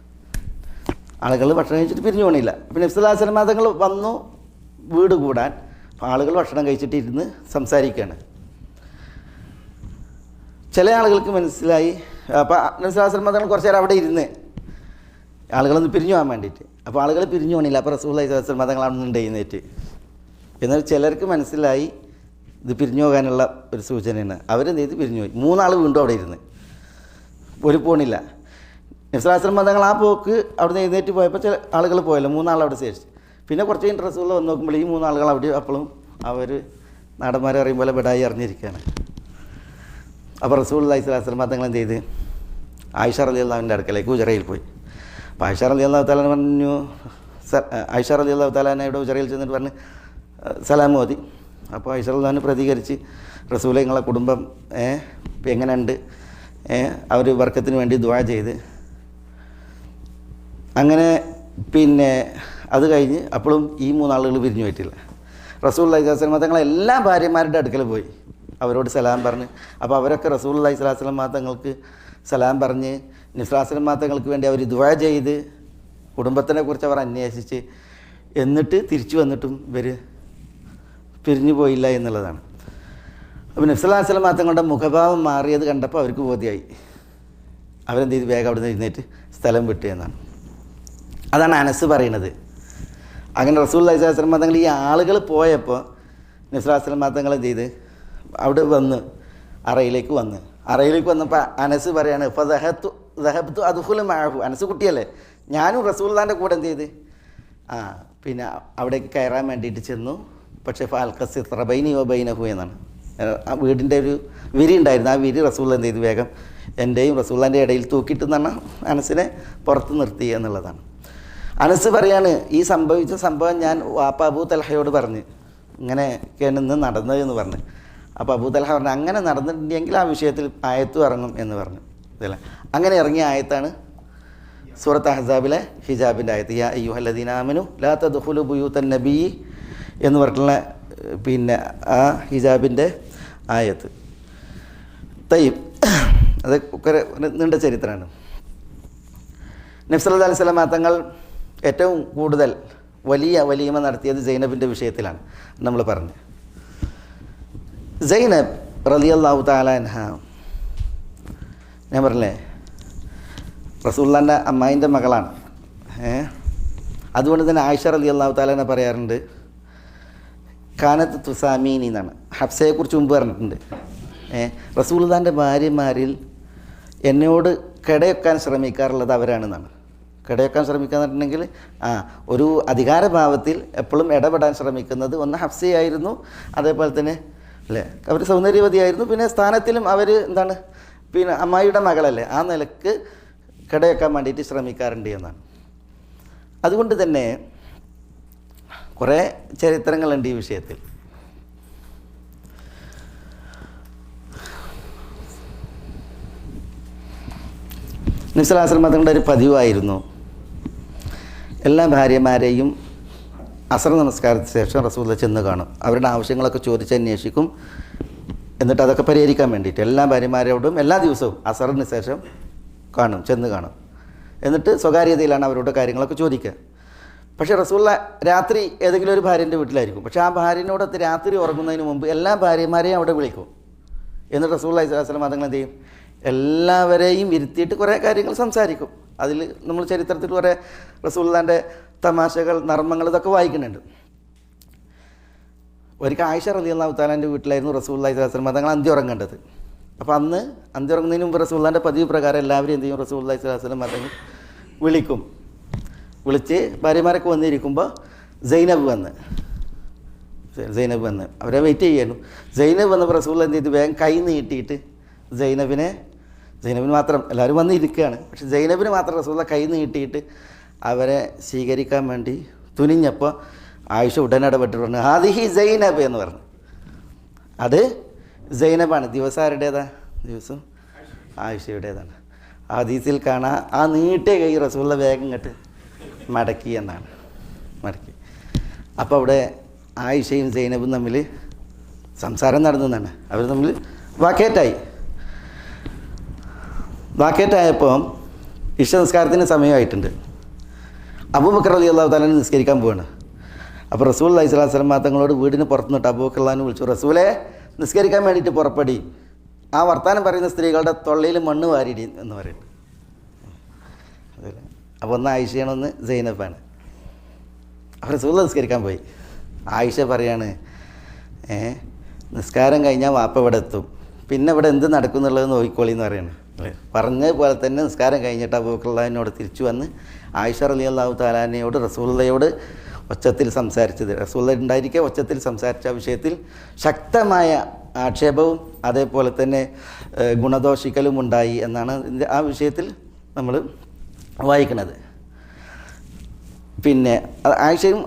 ആളുകൾ ഭക്ഷണം കഴിച്ചിട്ട് പിരിഞ്ഞു പോകണില്ല. പിന്നെ നബി സല്ലല്ലാഹു അലൈഹി വസല്ലം തങ്ങൾ വന്നു വീട് കൂടാൻ. ആളുകൾ ഭക്ഷണം കഴിച്ചിട്ട് ഇരുന്ന് സംസാരിക്കുകയാണ്. ചില ആളുകൾക്ക് മനസ്സിലായി. അപ്പോൾ നബി സല്ലല്ലാഹു അലൈഹി വസല്ലം തങ്ങൾ കുറച്ച് നേരം അവിടെ ഇരുന്ന് ആളുകളൊന്ന് പിരിഞ്ഞു പോകാൻ വേണ്ടിയിട്ട്. അപ്പോൾ ആളുകൾ പിരിഞ്ഞു പോകണില്ല. അപ്പോൾ റസൂലുള്ളാഹി സ്വല്ലല്ലാഹു അലൈഹി വസല്ലം തങ്ങൾ അവിടെ നിന്ന് എഴുന്നേറ്റ്. എന്നാൽ ചിലർക്ക് മനസ്സിലായി ഇത് പിരിഞ്ഞു പോകാനുള്ള ഒരു സൂചനയാണ്. അവരെന്ത് ചെയ്ത് പിരിഞ്ഞു പോയി. 3 ആൾ വീണ്ടും അവിടെ ഇരുന്ന് ഒരു പോണില്ല. നബി സല്ലല്ലാഹു അലൈഹി വസല്ലം തങ്ങൾ ആ പോക്ക് അവിടെ നിന്ന് എഴുന്നേറ്റ് പോയപ്പോൾ ചില ആളുകൾ പോയല്ലോ, 3 ആൾ അവിടെ ശേഷിച്ചു. പിന്നെ കുറച്ച് കഴിഞ്ഞ് റസൂലുള്ളാഹി വന്ന് നോക്കുമ്പോൾ ഈ 3 ആളുകൾ അവിടെ അപ്പോഴും അവർ നാടന്മാരെ അറിയും പോലെ ബെഡായി അറിഞ്ഞിരിക്കുകയാണ്. അപ്പോൾ റസൂലുള്ളാഹി സ്വല്ലല്ലാഹു അലൈഹി വസല്ലം തങ്ങൾ എന്ത് ചെയ്ത് ആയിഷ റളിയല്ലാഹുവിൻ്റെ അടുക്കലേക്ക് ഉജറയിൽ പോയി. അപ്പോൾ ആയിഷ റളിയല്ലാഹു തആല പറഞ്ഞു, ആയിഷ റളിയല്ലാഹു തആലയുടെ ഉജറയിൽ ചെന്നിട്ട് പറഞ്ഞ് സലാം ഓതി. അപ്പോൾ ആയിഷ റളിയല്ലാഹു പ്രതികരിച്ച്, റസൂലേ നിങ്ങളെ കുടുംബം എങ്ങനെയുണ്ട്, അവർ വർക്കത്തിന് വേണ്ടി ദുആ ചെയ്ത്. അങ്ങനെ പിന്നെ അത് കഴിഞ്ഞ് അപ്പോഴും ഈ 3 ആളുകൾ പിരിഞ്ഞു പോയിട്ടില്ല. റസൂലുള്ളാഹി സ്വല്ലല്ലാഹു അലൈഹി വസല്ലം തങ്ങൾ എല്ലാ ഭാര്യമാരുടെ അടുക്കൽ പോയി അവരോട് സലാം പറഞ്ഞ്. അപ്പോൾ അവരൊക്കെ റസൂലുള്ളാഹി സ്വല്ലല്ലാഹു അലൈഹി വസല്ലം തങ്ങൾക്ക് സലാം പറഞ്ഞ് നബി സല്ലല്ലാഹു അലൈഹി വസല്ലം തങ്ങൾക്ക് വേണ്ടി അവർ ദുആ ചെയ്ത് കുടുംബത്തിനെ കുറിച്ച് അവർ അന്വേഷിച്ച് എന്നിട്ട് തിരിച്ചു വന്നിട്ടും ഇവർ പിരിഞ്ഞു പോയില്ല എന്നുള്ളതാണ്. അപ്പോൾ നബി സല്ലല്ലാഹു അലൈഹി വസല്ലം തങ്ങളുടെ മുഖഭാവം മാറിയത് കണ്ടപ്പോൾ അവർക്ക് ബോധ്യമായി. അവരെന്ത് ചെയ്ത് വേഗം അവിടെ നിന്ന് എഴുന്നേറ്റ് സ്ഥലം വിട്ടു എന്നാണ്. അതാണ് അനസ് പറയുന്നത്. അങ്ങനെ റസൂലുള്ളാഹി സ്വല്ലല്ലാഹു അലൈഹി വസല്ലം തങ്ങൾ ഈ ആളുകൾ പോയപ്പോൾ നബി സല്ലല്ലാഹു അലൈഹി വസല്ലം തങ്ങൾ എന്ത് ചെയ്ത് അവിടെ വന്ന് അറയിലേക്ക് വന്നപ്പോൾ അനസ് പറയാണ്, ഫദഹബ്തു അദ്ഖുലു മഅഹു, അനസ് കുട്ടിയല്ലേ, ഞാനും റസൂലുള്ളാഹിൻ്റെ കൂടെ എന്ത് ചെയ്ത് പിന്നെ അവിടേക്ക് കയറാൻ വേണ്ടിയിട്ട് ചെന്നു. പക്ഷേ ഫഅൽഖസിത്ര ബൈനി വ ബൈനഹു എന്നാണ്. ആ വീടിൻ്റെ ഒരു വിരി ഉണ്ടായിരുന്നു. ആ വിരി റസൂലുള്ളാഹി എന്ത് ചെയ്ത് വേഗം എൻ്റെയും റസൂലുള്ളാഹിൻ്റെ ഇടയിൽ തൂക്കിയിട്ട് എന്നാണ് അനസിനെ പുറത്ത് നിർത്തി എന്നുള്ളതാണ്. അനസ് പറയാണ്, ഈ സംഭവിച്ച സംഭവം ഞാൻ വാപ്പ അബൂ തൽഹയോട് പറഞ്ഞ് ഇങ്ങനെയൊക്കെയാണ് ഇന്ന് നടന്നതെന്ന് പറഞ്ഞു. അപ്പോൾ അബൂ തൽഹ പറഞ്ഞു, അങ്ങനെ നടന്നിട്ടുണ്ടെങ്കിൽ ആ വിഷയത്തിൽ ആയത്തും ഇറങ്ങും എന്ന് പറഞ്ഞു. ഇതല്ല, അങ്ങനെ ഇറങ്ങിയ ആയത്താണ് സൂറത്ത് അഹ്സാബിലെ ഹിജാബിൻ്റെ ആയത്ത്. യാ അയ്യുഹല്ലദീന ആമനു ലാ തദ്ഖുലു ബുയൂതൻ നബി എന്ന് പറഞ്ഞിട്ടുള്ള പിന്നെ ആ ഹിജാബിൻ്റെ ആയത്ത്. തയ്യബ് അത് ഒക്കെ നീണ്ട ചരിത്രമാണ്. നബി സല്ലല്ലാഹു അലൈഹി വസല്ലം തങ്ങൾ ഏറ്റവും കൂടുതൽ വലിയ വലീമ നടത്തിയത് സൈനബിൻ്റെ വിഷയത്തിലാണ് നമ്മൾ പറഞ്ഞത്. സൈനബ് റളിയല്ലാഹു തആല അൻഹ, ഞാൻ പറഞ്ഞില്ലേ റസൂലുള്ളാഹിൻ്റെ അമ്മായിൻ്റെ മകളാണ്. അതുകൊണ്ട് തന്നെ ആയിഷ റളിയല്ലാഹു തആല അൻഹ പറയാറുണ്ട്, കാനത്ത് തുസാമീനി എന്നാണ്. ഹഫ്സയെക്കുറിച്ച് മുമ്പ് പറഞ്ഞിട്ടുണ്ട്. റസൂലുള്ളാഹിൻ്റെ ഭാര്യമാരിൽ എന്നോട് കിടയൊക്കാൻ ശ്രമിക്കാറുള്ളത് അവരാണെന്നാണ്. കിടയൊക്കാൻ ശ്രമിക്കുക എന്ന് പറഞ്ഞിട്ടുണ്ടെങ്കിൽ ഒരു അധികാരഭാവത്തിൽ എപ്പോഴും ഇടപെടാൻ ശ്രമിക്കുന്നത് ഒന്ന് ഹഫ്സയായിരുന്നു. അതേപോലെ തന്നെ അല്ലേ, അവർ സൗന്ദര്യവതിയായിരുന്നു. പിന്നെ സ്ഥാനത്തിലും അവർ എന്താണ്, പിന്നെ അമ്മായിയുടെ മകളല്ലേ, ആ നിലക്ക് കിടയൊക്കാൻ വേണ്ടിയിട്ട് ശ്രമിക്കാറുണ്ട് എന്നാണ്. അതുകൊണ്ട് തന്നെ കുറേ ചരിത്രങ്ങളുണ്ട് ഈ വിഷയത്തിൽ. നബി സല്ലല്ലാഹു അലൈഹി വസല്ലം തങ്ങളുടെ ഒരു പതിവായിരുന്നു, എല്ലാ ഭാര്യമാരെയും അസ്ർ നമസ്കാരത്തിന് ശേഷം റസൂലുള്ളാഹി ചെന്ന് കാണും. അവരുടെ ആവശ്യങ്ങളൊക്കെ ചോദിച്ചന്വേഷിക്കും. എന്നിട്ട് അതൊക്കെ പരിഹരിക്കാൻ വേണ്ടിയിട്ട് എല്ലാ ഭാര്യമാരോടും എല്ലാ ദിവസവും അസ്റിന് ശേഷം ചെന്ന് കാണും. എന്നിട്ട് സ്വകാര്യതയിലാണ് അവരോട് കാര്യങ്ങളൊക്കെ ചോദിക്കുക. പക്ഷേ റസൂലുള്ളാഹി രാത്രി ഏതെങ്കിലും ഒരു ഭാര്യൻ്റെ വീട്ടിലായിരിക്കും. പക്ഷേ ആ ഭാര്യനോടൊത്ത് രാത്രി ഉറങ്ങുന്നതിന് മുമ്പ് എല്ലാ ഭാര്യമാരെയും അവിടെ വിളിക്കും. എന്നിട്ട് റസൂലുള്ളാഹി സ്വല്ലല്ലാഹു അലൈഹി വസല്ലം അതങ്ങൾ എന്ത് ചെയ്യും, എല്ലാവരെയും ഇരുത്തിയിട്ട് കുറേ കാര്യങ്ങൾ സംസാരിക്കും. അതിൽ നമ്മൾ ചരിത്രത്തിൽ കുറേ റസൂലുള്ളാഹിൻ്റെ തമാശകൾ, നർമ്മങ്ങൾ ഇതൊക്കെ വായിക്കുന്നുണ്ട്. ഒരിക്കൽ ആയിഷ റളിയല്ലാഹു തആലാൻ്റെ വീട്ടിലായിരുന്നു റസൂലുള്ളാഹി സ്വല്ലല്ലാഹു അലൈഹി വസല്ലം തങ്ങൾ അന്തി ഉറങ്ങേണ്ടത്. അപ്പോൾ അന്ന് അന്തി ഉറങ്ങുന്നതിന് മുമ്പ് റസൂലുള്ളാഹിൻ്റെ പതിവ് പ്രകാരം എല്ലാവരും എന്ത് ചെയ്യും, റസൂലുള്ളാഹി സ്വല്ലല്ലാഹു അലൈഹി വസല്ലം തങ്ങൾ വിളിക്കും. വിളിച്ച് ഭാര്യമാരൊക്കെ വന്നിരിക്കുമ്പോൾ സൈനബ് വന്ന് അവരെ വെയിറ്റ് ചെയ്യായിരുന്നു. സൈനബ് വന്നപ്പോൾ റസൂലുള്ളാഹി എന്ത് ചെയ്തു, വേഗം കൈ നീട്ടിയിട്ട് സൈനബിന് മാത്രം, എല്ലാവരും വന്നിരിക്കുകയാണ്, പക്ഷെ സൈനബിന് മാത്രം റസൂലുള്ളാഹി കൈ നീട്ടിയിട്ട് അവരെ സ്വീകരിക്കാൻ വേണ്ടി തുനിഞ്ഞപ്പോൾ ആയിഷ ഉടനടപെട്ട് പറഞ്ഞു, ഹാദിഹി സൈനബ് എന്ന് പറഞ്ഞു. അത് സൈനബാണ്. ദിവസം ആരുടേതാ? ദിവസം ആയിഷയുടേതാണ്. ഹദീസിൽ കാണാൻ ആ നീട്ടിയ കൈ റസൂലുള്ളാഹി വേഗം ഇങ്ങോട്ട് മടക്കി എന്നാണ്, മടക്കി. അപ്പോൾ അവിടെ ആയിഷയും സൈനബും തമ്മിൽ സംസാരം നടന്നതാണ്. അവർ തമ്മിൽ വാക്കേറ്റായപ്പോൾ ഇശ നിസ്കാരത്തിന് സമയമായിട്ടുണ്ട്. അബൂബക്കർ റളിയല്ലാഹു തആല നിസ്കരിക്കാൻ പോവാണ്. അപ്പോൾ റസൂലുള്ളാഹി സ്വല്ലല്ലാഹു അലൈഹി വസല്ലം തങ്ങളോട് വീടിന് പുറത്തുനിന്നിട്ട് അബൂബക്കർ റളിയല്ലാഹു വിളിച്ചു, റസൂലെ നിസ്കരിക്കാൻ വേണ്ടിയിട്ട് പുറപ്പെടി, ആ വർത്താനം പറയുന്ന സ്ത്രീകളുടെ തൊള്ളയിൽ മണ്ണ് വാരിടി എന്ന് പറയുന്നു. അപ്പോൾ ഒന്ന് ആയിഷയാണ്, ഒന്ന് സൈനബാണ്. അപ്പോൾ റസൂലുള്ളാഹി നിസ്കരിക്കാൻ പോയി. ആയിഷ പറയാണ്, നിസ്കാരം കഴിഞ്ഞാൽ വാപ്പ ഇവിടെ എത്തും, പിന്നെ ഇവിടെ എന്ത് നടക്കും എന്നുള്ളത് നോക്കിക്കോളി എന്ന് പറയണം. പറഞ്ഞ പോലെ തന്നെ നിസ്കാരം കഴിഞ്ഞിട്ട് അബൂബക്കർ റളിയല്ലാഹുവിനോട് തിരിച്ചു വന്ന് ആയിഷ റളിയല്ലാഹു തആലയോട് റസൂലുള്ളാഹിയോട് ഒച്ചത്തിൽ സംസാരിച്ചത്, റസൂലുള്ളാഹി ഉണ്ടായിരിക്കെ ഒച്ചത്തിൽ സംസാരിച്ച വിഷയത്തിൽ ശക്തമായ ആക്ഷേപവും അതേപോലെ തന്നെ ഗുണദോഷിക്കലും ഉണ്ടായി എന്നാണ് ആ വിഷയത്തിൽ നമ്മൾ വായിക്കുന്നത്. പിന്നെ ആയിഷയും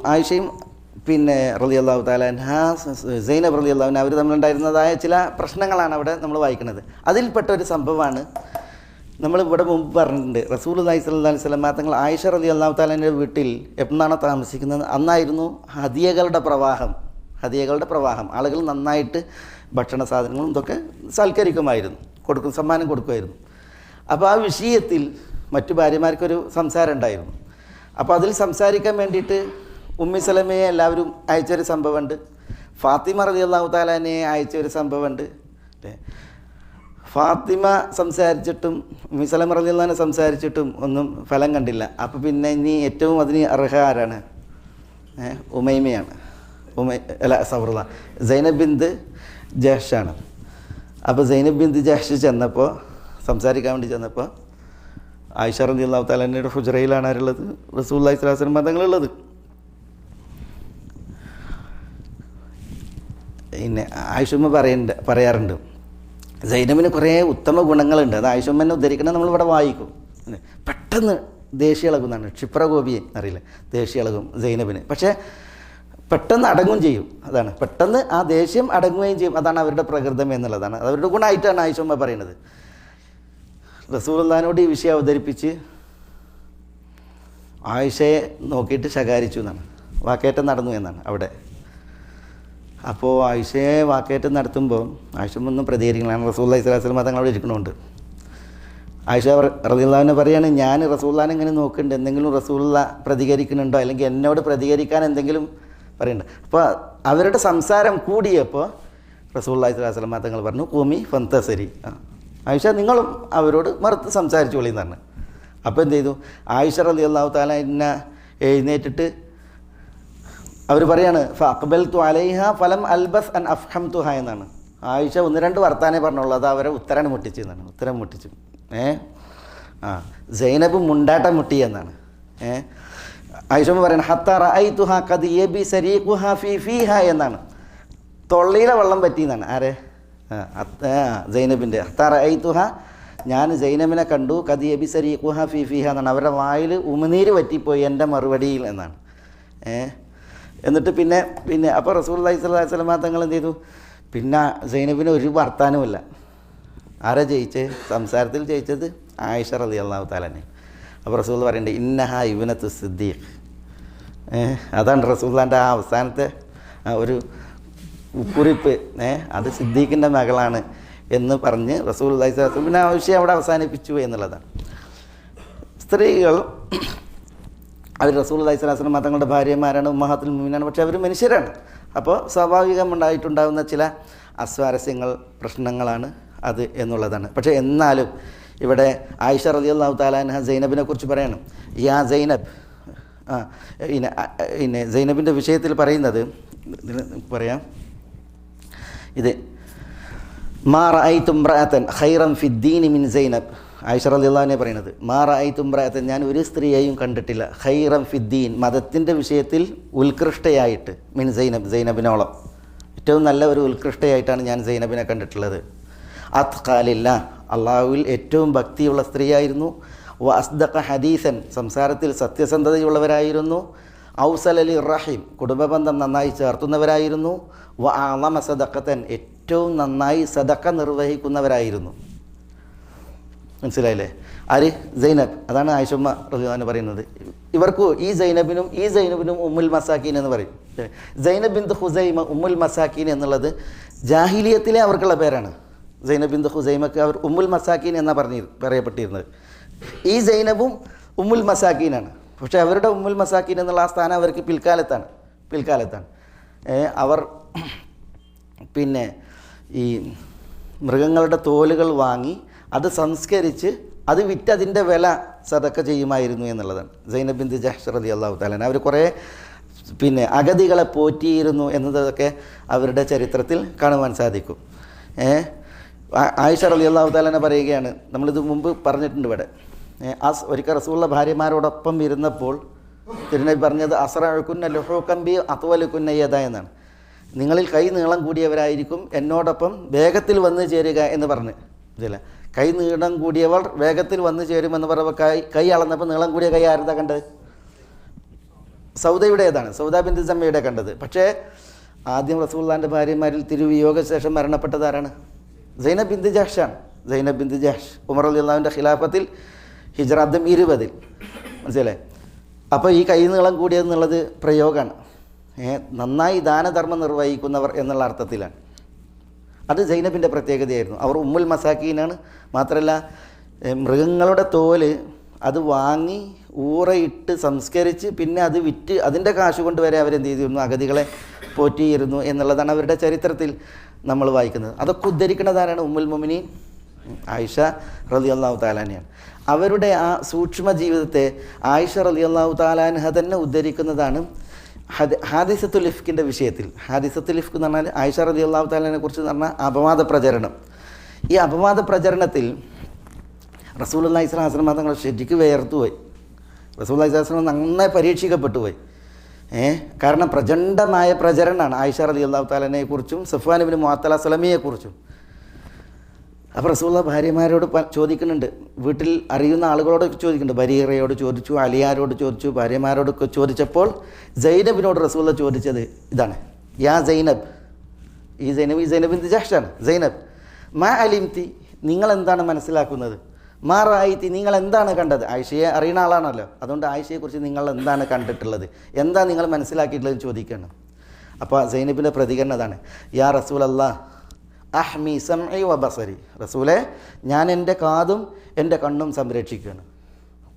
പിന്നെ റളിയല്ലാഹു തആല അൻഹ, സൈനബ് റളിയല്ലാഹു അൻഹ അവർ തമ്മിലുണ്ടായിരുന്നതായ ചില പ്രശ്നങ്ങളാണ് അവിടെ നമ്മൾ വായിക്കുന്നത്. അതിൽപ്പെട്ട ഒരു സംഭവമാണ് നമ്മൾ ഇവിടെ മുമ്പ് പറഞ്ഞിട്ടുണ്ട്. റസൂലുള്ളാഹി സ്വല്ലല്ലാഹു അലൈഹി വസല്ലം തങ്ങൾ ആയിഷ റളിയല്ലാഹു തആലയുടെ വീട്ടിൽ എന്നാണ് താമസിക്കുന്നത്, അന്നായിരുന്നു ഹദിയകളുടെ പ്രവാഹം. ആളുകൾ നന്നായിട്ട് ഭക്ഷണ സാധനങ്ങളും ഇതൊക്കെ സൽക്കരിക്കുമായിരുന്നു, സമ്മാനം കൊടുക്കുമായിരുന്നു. അപ്പോൾ ആ വിഷയത്തിൽ മറ്റു ഭാര്യമാർക്കൊരു സംസാരം ഉണ്ടായിരുന്നു. അപ്പോൾ അതിൽ സംസാരിക്കാൻ വേണ്ടിയിട്ട് ഉമ്മി സലമയെ എല്ലാവരും അയച്ചൊരു സംഭവമുണ്ട്, ഫാത്തിമ റളിയല്ലാഹു തആലയെ അയച്ചൊരു സംഭവമുണ്ട്. ഫാത്തിമ സംസാരിച്ചിട്ടും ഉമ്മി സലമ റളിയല്ലാഹു അൻഹ സംസാരിച്ചിട്ടും ഒന്നും ഫലം കണ്ടില്ല. അപ്പോൾ പിന്നെ ഇനി ഏറ്റവും അതിന് അർഹ ആരാണ്? ഉമൈമയാണ്. സൈനബ് ബിന്ത് ജഹ്ഷാണ്. അപ്പോൾ സൈനബ് ബിന്ത് ജഹ്ഷ് സംസാരിക്കാൻ വേണ്ടി ചെന്നപ്പോൾ ആയിഷ റളിയല്ലാഹു തആലയുടെ ഹുജറയിലാണ് ആരുള്ളത്? റസൂലുള്ളാഹി സ്വല്ലല്ലാഹു അലൈഹി വസല്ലം തങ്ങളുള്ളത്. പിന്നെ ആയിഷുമ്മ പറയാറുണ്ട്, സൈനബിന് കുറേ ഉത്തമ ഗുണങ്ങളുണ്ട്. അത് ആയിഷുമ്മനെ ഉദ്ധരിക്കണം, നമ്മളിവിടെ വായിക്കും. പെട്ടെന്ന് ദേഷ്യം ഇളകുന്നതാണ്, ക്ഷിപ്രകോപിയെ അറിയില്ല, ദേഷ്യം ഇളകും സൈനബിന്. പക്ഷേ പെട്ടെന്ന് അടങ്ങുകയും ചെയ്യും. അതാണ്, പെട്ടെന്ന് ആ ദേഷ്യം അടങ്ങുകയും ചെയ്യും. അതാണ് അവരുടെ പ്രകൃതം എന്നുള്ളതാണ്, അവരുടെ ഗുണമായിട്ടാണ് ആയിഷുമ്മ പറയുന്നത്. റസൂലുള്ളാഹിനോട് ഈ വിഷയം അവതരിപ്പിച്ച് ആയിഷയെ നോക്കിയിട്ട് ശകാരിച്ചു എന്നാണ്, വാക്കേറ്റം നടന്നു എന്നാണ് അവിടെ. അപ്പോൾ ആയിഷയെ വാക്കേറ്റം നടത്തുമ്പോൾ ആയിഷ ഒന്നും പ്രതികരിക്കണം. റസൂലുള്ളാഹി സ്വല്ലല്ലാഹു അലൈഹി വസല്ലം തങ്ങൾ അവിടെ ഇരിക്കണുണ്ട്. ആയിഷ റളിയല്ലാഹു പറയാണ്, ഞാൻ റസൂലുള്ളാഹിനെ ഇങ്ങനെ നോക്കുന്നുണ്ട്, എന്തെങ്കിലും റസൂലുള്ളാഹി പ്രതികരിക്കുന്നുണ്ടോ, അല്ലെങ്കിൽ എന്നോട് പ്രതികരിക്കാൻ എന്തെങ്കിലും പറയുന്നുണ്ട്. അപ്പോൾ അവരുടെ സംസാരം കൂടിയപ്പോൾ റസൂലുള്ളാഹി സ്വല്ലല്ലാഹു അലൈഹി വസല്ലം തങ്ങൾ പറഞ്ഞു, ഖൂമി ഫന്തസരി, ആയിഷ നിങ്ങളും അവരോട് മറുത്ത് സംസാരിച്ചോളി എന്ന് പറഞ്ഞു. അപ്പോൾ എന്ത് ചെയ്തു, ആയിഷ റളിയല്ലാഹു തആല എന്നെ എഴുന്നേറ്റിട്ട് അവർ പറയാണ്, ഫഅഖ്ബൽതു അലൈഹ ഫലം അൽബസ് അൻ അഫ്ഹംതുഹ എന്നാണ്. ആയിഷ 1-2 വർത്താനേ പറഞ്ഞുള്ളൂ, അത് അവരെ ഉത്തരം മുട്ടിച്ചു എന്നാണ്. ഉത്തരം മുട്ടിച്ചു. സൈനബ് മുണ്ടാട്ടം മുട്ടി എന്നാണ്. ആയിഷ പറയണം, ഹത്ത റഅയ്തുഹ ഖദ് യബിസ റീഖുഹ ഫീഹ എന്നാണ്. തൊള്ളിയിലെ വെള്ളം പറ്റി എന്നാണ്. ആരെ? സൈനബിൻ്റെ. ഹത്ത റഅയ്തുഹ, ഞാൻ സൈനബിനെ കണ്ടു, ഖദ് യബിസ റീഖുഹ ഫീഹ എന്നാണ്. അവരുടെ വായിൽ ഉമിനീര് പറ്റിപ്പോയി എൻ്റെ മറുപടിയിൽ എന്നാണ്. എന്നിട്ട് പിന്നെ അപ്പോൾ റസൂലുള്ളാഹി സ്വല്ലല്ലാഹു അലൈഹി വസല്ലം തങ്ങൾ എന്ത് ചെയ്തു, പിന്നെ സൈനബിന് ഒരു വർത്താനവുമില്ല. ആരാ ജയിച്ചത്? സംസാരത്തിൽ ജയിച്ചത് ആയിഷ റളിയല്ലാഹു തആല. അപ്പോൾ റസൂൽ പറയുന്നുണ്ട്, ഇന്നഹ ഇബ്നത്തു സിദ്ദീഖ്. അതാണ് റസൂലുള്ളാഹിൻ്റെ ആ അവസാനത്തെ ഒരു കുറിപ്പ്. അത് സിദ്ദീഖിൻ്റെ മകളാണ് എന്ന് പറഞ്ഞ് റസൂലുള്ളാഹി സ്വല്ലല്ലാഹു അലൈഹി വസല്ലം പിന്നെ ആ വിഷയം അവിടെ അവസാനിപ്പിച്ചു എന്നുള്ളതാണ്. സ്ത്രീകൾ അവർ റസൂലുള്ളാഹി സ്വല്ലല്ലാഹു അലൈഹി വസല്ലം തങ്ങളുടെ ഭാര്യമാരാണ്, ഉമ്മഹാത്തുൽ മുഅ്മിനീനാണ്. പക്ഷേ അവർ മനുഷ്യരാണ്. അപ്പോൾ സ്വാഭാവികമുണ്ടായിട്ടുണ്ടാകുന്ന ചില അസ്വാരസ്യങ്ങൾ, പ്രശ്നങ്ങളാണ് അത് എന്നുള്ളതാണ്. പക്ഷേ എന്നാലും ഇവിടെ ആയിഷ റളിയല്ലാഹു തആല അൻഹ സൈനബിനെ കുറിച്ച് പറയണം, യാ സൈനബ്. പിന്നെ സൈനബിൻ്റെ വിഷയത്തിൽ പറയുന്നത് പറയാം, ഇത് മാ റഅയ്തു ഇംറഅതൻ ഖൈറൻ ഫിദ്ദീനി മിൻ സൈനബ്. ആയിഷ റളിയല്ലാഹു അൻഹ പറയുന്നത്, മാ റഅയ്തു ഇംറഅതൻ, ഞാൻ ഒരു സ്ത്രീയെയും കണ്ടിട്ടില്ല, ഖൈറൻ ഫിദ്ദീൻ, മതത്തിൻ്റെ വിഷയത്തിൽ ഉത്കൃഷ്ടയായിട്ട്, മിൻ സൈനബ്, സൈനബിനോളം ഏറ്റവും നല്ല ഒരു ഉത്കൃഷ്ടയായിട്ടാണ് ഞാൻ സൈനബിനെ കണ്ടിട്ടുള്ളത്. അത്ഖാലില്ല, അള്ളാഹുവിൽ ഏറ്റവും ഭക്തിയുള്ള സ്ത്രീയായിരുന്നു. വ അസ്ദഖ ഹദീസൻ, സംസാരത്തിൽ സത്യസന്ധതയുള്ളവരായിരുന്നു. ഔസലലി റഹീം, കുടുംബബന്ധം നന്നായി ചേർത്തുന്നവരായിരുന്നു. വ അഅളമ സദഖത്തൻ, ഏറ്റവും നന്നായി സദഖ നിർവഹിക്കുന്നവരായിരുന്നു. മനസ്സിലായില്ലേ? ആര്? സൈനബ്. അതാണ് ആയിഷമ്മ റളിയല്ലാഹു അൻഹ പറയുന്നത്. ഇവർക്ക് ഈ സൈനബിനും ഉമ്മുൽ മസാക്കീൻ എന്ന് പറയും. സൈനബ് ബിൻത് ഖുസൈമ ഉമ്മുൽ മസാക്കീൻ എന്നുള്ളത് ജാഹിലിയത്തിലെ അവർക്കുള്ള പേരാണ്. സൈനബ് ബിൻത് ഖുസൈമക്ക് അവർ ഉമ്മുൽ മസാക്കീൻ എന്നാണ് പറയപ്പെട്ടിരുന്നത്. ഈ സൈനബും ഉമ്മുൽ മസാക്കീനാണ്. പക്ഷേ അവരുടെ ഉമ്മുൽ മസാക്കീൻ എന്നുള്ള ആ സ്ഥാനം അവർക്ക് പിൽക്കാലത്താണ്. അവർ പിന്നെ ഈ മൃഗങ്ങളുടെ തോലുകൾ വാങ്ങി അത് സംസ്കരിച്ച് അത് വിറ്റ് അതിൻ്റെ വില സദക്ക ചെയ്യുമായിരുന്നു എന്നുള്ളതാണ്. സൈനബ് ബിൻത് ജഹ്ഷ് റളിയല്ലാഹു തആല അവർ കുറേ അഗതികളെ പോറ്റിയിരുന്നു എന്നതൊക്കെ അവരുടെ ചരിത്രത്തിൽ കാണുവാൻ സാധിക്കും. ആയിഷ റളിയല്ലാഹു തആല പറയുകയാണ്, നമ്മളിത് മുമ്പ് പറഞ്ഞിട്ടുണ്ട് ഇവിടെ, ഒരിക്കൽ റസൂലുള്ള ഭാര്യമാരോടൊപ്പം ഇരുന്നപ്പോൾ തിരുനബി പറഞ്ഞത്, അസ്റഅകുന്ന ലുഹൂഖൻ ബി അത്വലുകുന്ന യദ എന്നാണ്. നിങ്ങളിൽ കൈ നീളം കൂടിയവരായിരിക്കും എന്നോടൊപ്പം വേഗത്തിൽ വന്നു ചേരുക എന്ന് പറഞ്ഞ്. ഇതില്ല, കൈ നീളം കൂടിയവൾ വേഗത്തിൽ വന്നു ചേരുമെന്ന് പറയുമ്പോൾ കൈ അളന്നപ്പോൾ നീളം കൂടിയ കൈ ആരുതാ കണ്ടത്? സൗദയുടേതാണ്, സൗദ ബിൻത് സമ്മയുടെ കണ്ടത്. പക്ഷേ ആദ്യം റസൂലുള്ളാഹിൻ്റെ ഭാര്യമാരിൽ തിരുവിയോഗ ശേഷം മരണപ്പെട്ടത് ആരാണ്? സൈനബ് ബിൻത് ജഹ്ഷാണ്. സൈനബ് ബിൻത് ജഹ്ഷ് ഉമർ റളിയല്ലാഹുവിൻ്റെ ഖിലാഫത്തിൽ ഹിജ്റ 20 മനസ്സിലേ. അപ്പോൾ ഈ കൈ നീളം കൂടിയതെന്നുള്ളത് പ്രയോഗമാണ്. നന്നായി ദാനധർമ്മം നിർവഹിക്കുന്നവർ എന്നുള്ള അർത്ഥത്തിലാണ്. അത് സൈനബിൻ്റെ പ്രത്യേകതയായിരുന്നു. അവർ ഉമ്മുൽ മസാക്കീനാണ്. മാത്രമല്ല മൃഗങ്ങളുടെ തോല് അത് വാങ്ങി ഊറയിട്ട് സംസ്കരിച്ച് പിന്നെ അത് വിറ്റ് അതിൻ്റെ കാശ് കൊണ്ട് വരെ അവരെന്ത് ചെയ്തിരുന്നു? അഗതികളെ പോറ്റിയിരുന്നു എന്നുള്ളതാണ് അവരുടെ ചരിത്രത്തിൽ നമ്മൾ വായിക്കുന്നത്. അതൊക്കെ ഉദ്ധരിക്കുന്നതാരാണ്? ഉമ്മുൽ മുഅ്മിനീൻ ആയിഷ റളിയല്ലാഹു തആല അൻഹയാണ്. അവരുടെ ആ സൂക്ഷ്മ ജീവിതത്തെ ആയിഷ റളിയല്ലാഹു തആല അൻഹ തന്നെ ഉദ്ധരിക്കുന്നതാണ് ഹാദിസത്തുൽ ഇഫ്കിൻ്റെ വിഷയത്തിൽ. ഹാദിസത്തുൽ ഇഫ്ക് എന്ന് പറഞ്ഞാൽ ആയിഷ റളിയല്ലാഹു തആലയെ കുറിച്ച് പറഞ്ഞാൽ അപവാദ പ്രചരണം. ഈ അപവാദ പ്രചരണത്തിൽ റസൂലുള്ളാഹി സ്വല്ലല്ലാഹു അലൈഹി വസല്ലം തങ്ങൾ ശരിക്കും വേർത്തുപോയി. റസൂലുള്ളാഹി സ്വല്ലല്ലാഹു അലൈഹി വസല്ലം നന്നായി പരീക്ഷിക്കപ്പെട്ടു പോയി. കാരണം പ്രചണ്ഡമായ പ്രചരണമാണ് ആയിഷ റളിയല്ലാഹു തആലയെ കുറിച്ചും സഫ്വാൻ ഇബ്നു മുഅത്തല സലമിയെക്കുറിച്ചും. അപ്പോൾ റസൂലുള്ളാഹി ഭാര്യമാരോട് ചോദിക്കുന്നുണ്ട്, വീട്ടിൽ അറിയുന്ന ആളുകളോട് ചോദിക്കുന്നുണ്ട്. ബരീറയോട് ചോദിച്ചു, അലിയാരോട് ചോദിച്ചു, ഭാര്യമാരോടൊക്കെ ചോദിച്ചപ്പോൾ സൈനബിനോട് റസൂലുള്ളാഹി ചോദിച്ചത് ഇതാണ്, യാ സൈനബ്. ഈ സൈനബ് ബിൻത് ജഹ്ഷാണ്. സൈനബ്, മാ അലിംതി, നിങ്ങളെന്താണ് മനസ്സിലാക്കുന്നത്? മാ റായിത്തി, നിങ്ങൾ എന്താണ് കണ്ടത്? ആയിഷയെ അറിയുന്ന ആളാണല്ലോ, അതുകൊണ്ട് ആയിഷയെക്കുറിച്ച് നിങ്ങൾ എന്താണ് കണ്ടിട്ടുള്ളത്, എന്താ നിങ്ങൾ മനസ്സിലാക്കിയിട്ടുള്ളതെന്ന് ചോദിക്കണം. അപ്പോൾ സൈനബിൻ്റെ പ്രതികരണം അതാണ്, യാ റസൂൽ അല്ലാഹ് അഹ്മി സംഇ വ ബസരി, റസൂലെ ഞാൻ എൻ്റെ കാതും എൻ്റെ കണ്ണും സംരക്ഷിക്കുകയാണ്.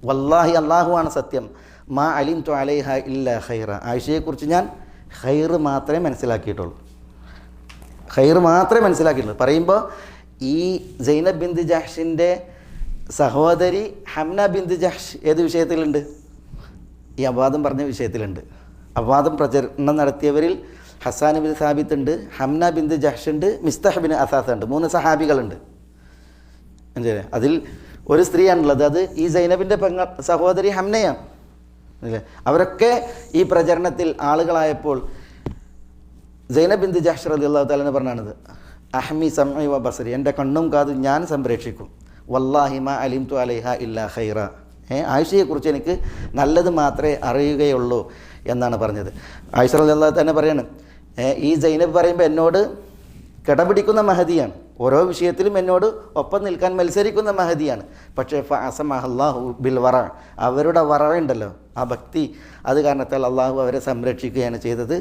വല്ലാഹി അള്ളാഹുവാണ് സത്യം, മാ അലിംതു അലൈഹ ഇല്ല ഖൈറ, ആയിഷയെക്കുറിച്ച് ഞാൻ ഖൈർ മാത്രമേ മനസ്സിലാക്കിയിട്ടുള്ളൂ, ഖൈർ മാത്രമേ മനസ്സിലാക്കിയിട്ടുള്ളൂ. പറയുമ്പോൾ ഈ സൈനബ് ബിന്ത് ജഹ്ഷിൻ്റെ സഹോദരി ഹംന ബിന്ത് ജഹ്ഷ് ഏത് വിഷയത്തിലുണ്ട്? ഈ അപവാദം പറഞ്ഞ വിഷയത്തിലുണ്ട്. അപവാദം പ്രചരണം നടത്തിയവരിൽ ഹസ്സാൻ ബിൻ സാബിത്ത് ഉണ്ട്, ഹംന ബിന്ത് ജഹ്ഷ് ഉണ്ട്, മിസ്തഹ് ബിൻ അസാസ് ഉണ്ട്. 3 സഹാബികളുണ്ട്. അല്ലേ? അതിൽ ഒരു സ്ത്രീയാണുള്ളത്, അത് ഈ സൈനബിൻ്റെ സഹോദരി ഹംനയാണ്. അല്ലേ? അവരൊക്കെ ഈ പ്രചരണത്തിൽ ആളുകളായപ്പോൾ സൈനബ് ബിന്ത് ജഹ്ഷ് റളിയല്ലാഹു തആല പറഞ്ഞാണത്, അഹ്മി സംഇ വ ബസരി, എൻ്റെ കണ്ണും കാതും ഞാൻ സംരക്ഷിക്കും. വല്ലാഹി മാ അലിംതു അലൈഹ ഇല്ല ഖൈറ, ആയിഷയെക്കുറിച്ച് എനിക്ക് നല്ലത് മാത്രമേ അറിയുകയുള്ളൂ എന്നാണ് പറഞ്ഞത്. ആയിഷ റളിയല്ലാഹു തന്നെ പറയാണ്, ഈ സൈനബ് പറയുമ്പോൾ എന്നോട് കിടപിടിക്കുന്ന മഹദിയാണ്, ഓരോ വിഷയത്തിലും എന്നോട് ഒപ്പം നിൽക്കാൻ മത്സരിക്കുന്ന മഹദിയാണ്. പക്ഷേ ഫഅസമഹല്ലാഹു ബിൽ വറ, അവരുടെ വറ ഉണ്ടല്ലോ, ആ ഭക്തി, അത് കാരണത്താൽ അള്ളാഹു അവരെ സംരക്ഷിക്കുകയാണ് ചെയ്തത്.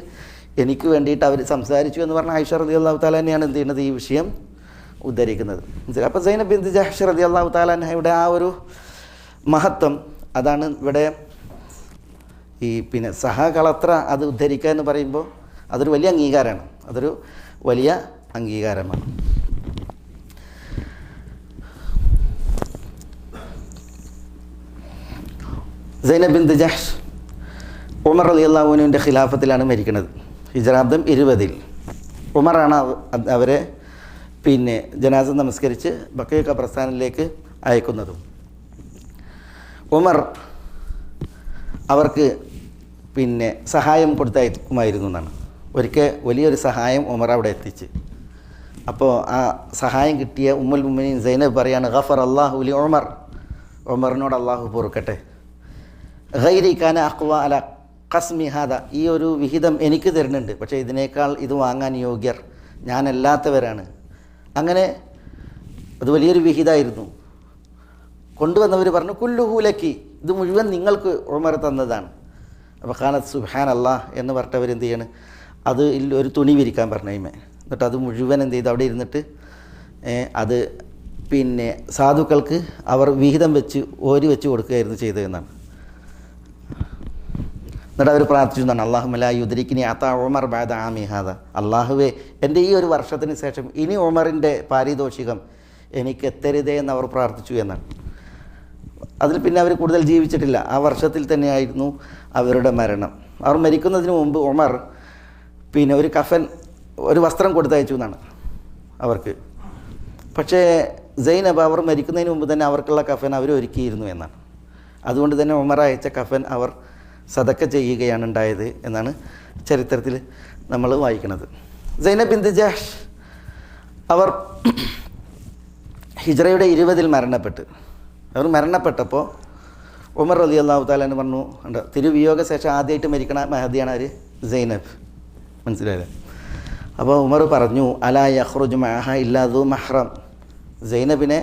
എനിക്ക് വേണ്ടിയിട്ട് അവർ സംസാരിച്ചു എന്ന് പറഞ്ഞാൽ ആയിഷ റളിയല്ലാഹു തആല തന്നെയാണ് എന്ത് ചെയ്യുന്നത്, ഈ വിഷയം ഉദ്ധരിക്കുന്നത്. അപ്പോൾ സൈനബ് ബിന്ത് ജഹ്ഷ് റളിയല്ലാഹു തആല അൻഹയുടെ ആ ഒരു മഹത്വം, അതാണ് ഇവിടെ ഈ സഹകളത്ര അത് ഉദ്ധരിക്കുക എന്ന് പറയുമ്പോൾ അതൊരു വലിയ അംഗീകാരമാണ്, അതൊരു വലിയ അംഗീകാരമാണ്. സൈനബ് ബിന്ത് ജഹ്ഷ് ഉമർ റളിയല്ലാഹു അൻഹുവിൻ്റെ ഖിലാഫത്തിലാണ് മരിക്കുന്നത്. ഹിജ്റാബ്ദം 20 ഉമറാണ് അവരെ ജനാസ നമസ്കരിച്ച് ബഖീ ഖബർസ്ഥാനിലേക്ക് അയക്കുന്നതും. ഉമർ അവർക്ക് സഹായം കൊടുത്തയക്കുമായിരുന്നു എന്നാണ്. ഒരിക്കൽ വലിയൊരു സഹായം ഉമർ അവിടെ എത്തിച്ച്, അപ്പോൾ ആ സഹായം കിട്ടിയ ഉമ്മുൽ മുഅ്മിനീൻ സൈനബ് പറയാണ്, ഗഫർ അല്ലാഹു ലി ഉമർ, ഉമറിനോട് അള്ളാഹു പൊറുക്കട്ടെ. ഗൈരി കാന അഖ്വ അല ഖസ്മി ഹാദ, ഈ ഒരു വിഹിതം എനിക്ക് തരുന്നുണ്ട്, പക്ഷേ ഇതിനേക്കാൾ ഇത് വാങ്ങാൻ യോഗ്യർ ഞാനല്ലാത്തവരാണ്. അങ്ങനെ അത് വലിയൊരു വിഹിതമായിരുന്നു. കൊണ്ടുവന്നവർ പറഞ്ഞു, കുല്ലുഹൂലക്കി, ഇത് മുഴുവൻ നിങ്ങൾക്ക് ഉമർ തന്നതാണ്. അപ്പോൾ ഖാനത്ത് സുബ്ഹാൻ അല്ലാഹ് എന്ന് പറഞ്ഞവർ എന്ത് ചെയ്യണം, അത് ഒരു തുണി വിരിക്കാൻ പറഞ്ഞമേ, എന്നിട്ട് അത് മുഴുവൻ എന്ത് ചെയ്ത് അവിടെ ഇരുന്നിട്ട് അത് സാധുക്കൾക്ക് അവർ വിഹിതം വെച്ച് ഓരി വെച്ച് കൊടുക്കുകയായിരുന്നു ചെയ്തതെന്നാണ്. എന്നിട്ട് അവർ പ്രാർത്ഥിച്ചു എന്നാണ്, അല്ലാഹുമ്മ ലാ യുദ്രിക്നി അതാ ഉമർ ബഅദ ആമി ഹാദ, അള്ളാഹുവേ എൻ്റെ ഈ ഒരു വർഷത്തിന് ശേഷം ഇനി ഉമറിൻ്റെ പാരിതോഷികം എനിക്ക് എത്തരുതേ എന്ന് അവർ പ്രാർത്ഥിച്ചു എന്നാണ്. അതിൽ അവർ കൂടുതൽ ജീവിച്ചിട്ടില്ല, ആ വർഷത്തിൽ തന്നെയായിരുന്നു അവരുടെ മരണം. അവർ മരിക്കുന്നതിന് മുമ്പ് ഉമർ ഒരു കഫൻ, ഒരു വസ്ത്രം കൊടുത്തയച്ചു എന്നാണ് അവർക്ക്. പക്ഷേ സൈനബ് അവർ മരിക്കുന്നതിന് മുമ്പ് തന്നെ അവർക്കുള്ള കഫൻ അവർ ഒരുക്കിയിരുന്നു എന്നാണ്. അതുകൊണ്ട് തന്നെ ഉമർ അയച്ച കഫൻ അവർ സദക്ക ചെയ്യുകയാണ് ഉണ്ടായത് എന്നാണ് ചരിത്രത്തിൽ നമ്മൾ വായിക്കുന്നത്. സൈനബ് ബിന്ത് ജഹ്ഷ് അവർ ഹിജ്റയുടെ 20 മരണപ്പെട്ട്, അവർ മരണപ്പെട്ടപ്പോൾ ഉമർ റളിയല്ലാഹു തആല എന്ന് പറഞ്ഞു, ഉണ്ട് തിരുവിയോഗ ശേഷം ആദ്യമായിട്ട് മരിക്കണ മഹദിയാണ് ആര്? സൈനബ്. മനസ്സിലായില്ലേ? അപ്പോൾ ഉമർ പറഞ്ഞു, അലാ യഖ്റുജു മഅഹ ഇല്ലാ ദു മഹ്റം, സൈനബിനെ